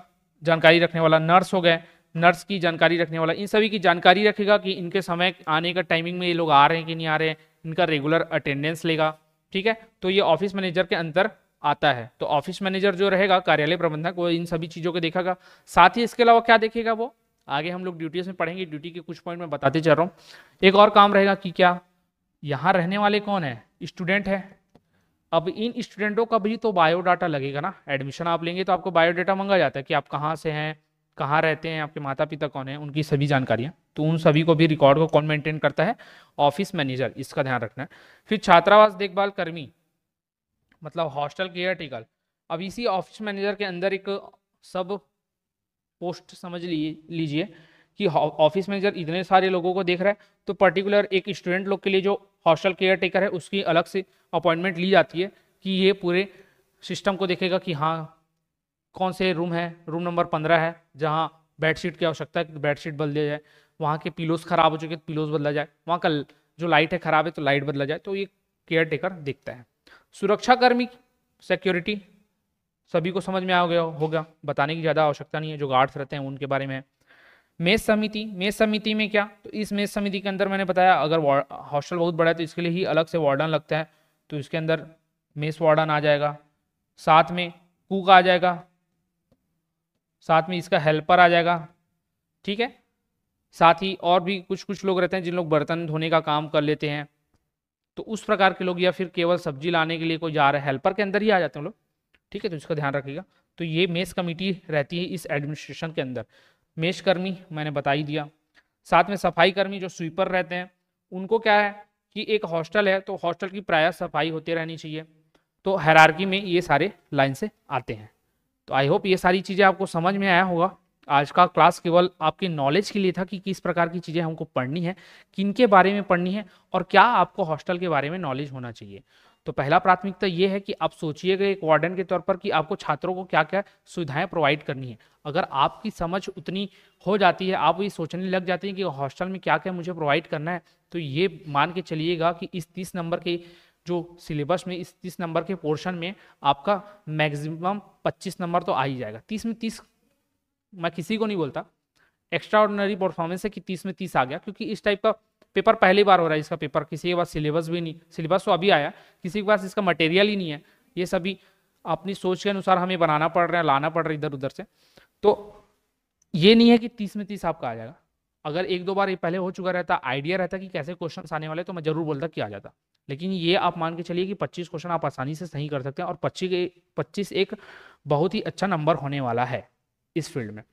Speaker 2: जानकारी रखने वाला। नर्स हो गए, नर्स की जानकारी रखने वाला, इन सभी की जानकारी रखेगा कि इनके समय आने का टाइमिंग में ये लोग आ रहे हैं कि नहीं आ रहे हैं, इनका रेगुलर अटेंडेंस लेगा। ठीक है, तो ये ऑफिस मैनेजर के अंदर आता है। तो ऑफिस मैनेजर जो रहेगा, कार्यालय प्रबंधक, वो इन सभी चीज़ों को देखेगा। साथ ही इसके अलावा क्या देखेगा, वो आगे हम लोग ड्यूटीज में पढ़ेंगे, ड्यूटी के कुछ पॉइंट मैं बताते चल रहा हूँ। एक और काम रहेगा कि क्या, यहाँ रहने वाले कौन है, स्टूडेंट है। अब इन स्टूडेंटों का भी तो बायोडाटा लगेगा ना, एडमिशन आप लेंगे तो आपको बायोडाटा मांगा जाता है कि आप कहाँ से हैं, कहाँ रहते हैं, आपके माता पिता कौन है, उनकी सभी जानकारियाँ। तो उन सभी को भी रिकॉर्ड को कौन मेंटेन करता है, ऑफिस मैनेजर, इसका ध्यान रखना है। फिर छात्रावास देखभाल कर्मी मतलब हॉस्टल केयर टेकर। अब इसी ऑफिस मैनेजर के अंदर एक सब पोस्ट समझ लीजिए कि ऑफिस मैनेजर इतने सारे लोगों को देख रहा है, तो पर्टिकुलर एक स्टूडेंट लोग के लिए जो हॉस्टल केयर टेकर है उसकी अलग से अपॉइंटमेंट ली जाती है कि ये पूरे सिस्टम को देखेगा कि हाँ कौन से रूम है, रूम नंबर 15 है जहाँ बेडशीट की आवश्यकता है कि बेडशीट बदल दिया जाए, वहाँ के पिलोज खराब हो चुके हैं तो पिलोज बदला जाए, वहाँ का जो लाइट है खराब है तो लाइट बदला जाए। तो ये केयर टेकर देखता है। सुरक्षाकर्मी, सिक्योरिटी, सभी को समझ में आ गया होगा, बताने की ज़्यादा आवश्यकता नहीं है, जो गार्ड्स रहते हैं उनके बारे में। मेस समिति, मेस समिति में क्या, तो इस मेस समिति के अंदर मैंने बताया अगर हॉस्टल बहुत बड़ा है तो इसके लिए ही अलग से वार्डन लगता है, तो इसके अंदर मेस वार्डन आ जाएगा, साथ में कुक आ जाएगा, साथ में इसका हेल्पर आ जाएगा, ठीक है। साथ ही और भी कुछ कुछ लोग रहते हैं जिन लोग बर्तन धोने का काम कर लेते हैं, तो उस प्रकार के लोग, या फिर केवल सब्जी लाने के लिए कोई जा रहा है, हेल्पर के अंदर ही आ जाते हैं लोग, ठीक है। तो इसका ध्यान रखिएगा। तो ये मेस कमेटी रहती है इस एडमिनिस्ट्रेशन के अंदर। मेस कर्मी मैंने बता ही दिया। साथ में सफाई कर्मी जो स्वीपर रहते हैं, उनको क्या है कि एक हॉस्टल है तो हॉस्टल की प्रायः सफाई होती रहनी चाहिए, तो हायरार्की में ये सारे लाइन से आते हैं। तो आई होप ये सारी चीज़ें आपको समझ में आया होगा। आज का क्लास केवल आपके नॉलेज के लिए था कि किस प्रकार की चीज़ें हमको पढ़नी है, किन के बारे में पढ़नी है और क्या आपको हॉस्टल के बारे में नॉलेज होना चाहिए। तो पहला प्राथमिकता ये है कि आप सोचिएगा एक वार्डन के तौर पर कि आपको छात्रों को क्या क्या सुविधाएं प्रोवाइड करनी है। अगर आपकी समझ उतनी हो जाती है, आप ये सोचने लग जाते हैं कि हॉस्टल में क्या क्या मुझे प्रोवाइड करना है, तो ये मान के चलिएगा कि इस 30 नंबर के जो सिलेबस में, इस 30 नंबर के पोर्शन में आपका मैक्सिमम 25 नंबर तो आ ही जाएगा। 30 में 30 मैं किसी को नहीं बोलता, एक्स्ट्रा ऑर्डिनरी परफॉर्मेंस है कि 30 में 30 आ गया, क्योंकि इस टाइप का पेपर पहली बार हो रहा है। इसका पेपर किसी के पास सिलेबस भी नहीं, सिलेबस तो अभी आया, किसी के पास इसका मटेरियल ही नहीं है। ये सभी अपनी सोच के अनुसार हमें बनाना पड़ रहा है, लाना पड़ रहा है इधर उधर से। तो ये नहीं है कि 30 में 30 आपका आ जाएगा। अगर एक दो बार ये पहले हो चुका रहता, आइडिया रहता कि कैसे क्वेश्चन आने वाले, तो मैं जरूर बोलता कि आ जाता। लेकिन ये आप मान के चलिए कि 25 क्वेश्चन आप आसानी से सही कर सकते हैं, और 25 एक बहुत ही अच्छा नंबर होने वाला है इस फील्ड में।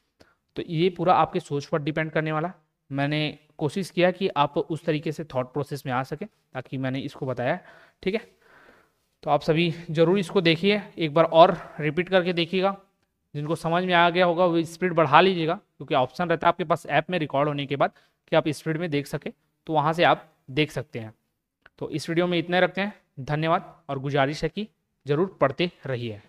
Speaker 2: तो ये पूरा आपके सोच पर डिपेंड करने वाला। मैंने कोशिश किया कि आप उस तरीके से थॉट प्रोसेस में आ सके, ताकि मैंने इसको बताया, ठीक है। तो आप सभी जरूर इसको देखिए, एक बार और रिपीट करके देखिएगा। जिनको समझ में आ गया होगा वो स्पीड बढ़ा लीजिएगा, क्योंकि ऑप्शन रहता है आपके पास ऐप में रिकॉर्ड होने के बाद कि आप स्पीड में देख सके, तो वहाँ से आप देख सकते हैं। तो इस वीडियो में इतने रखते हैं, धन्यवाद, और गुजारिश है कि ज़रूर पढ़ते रहिए।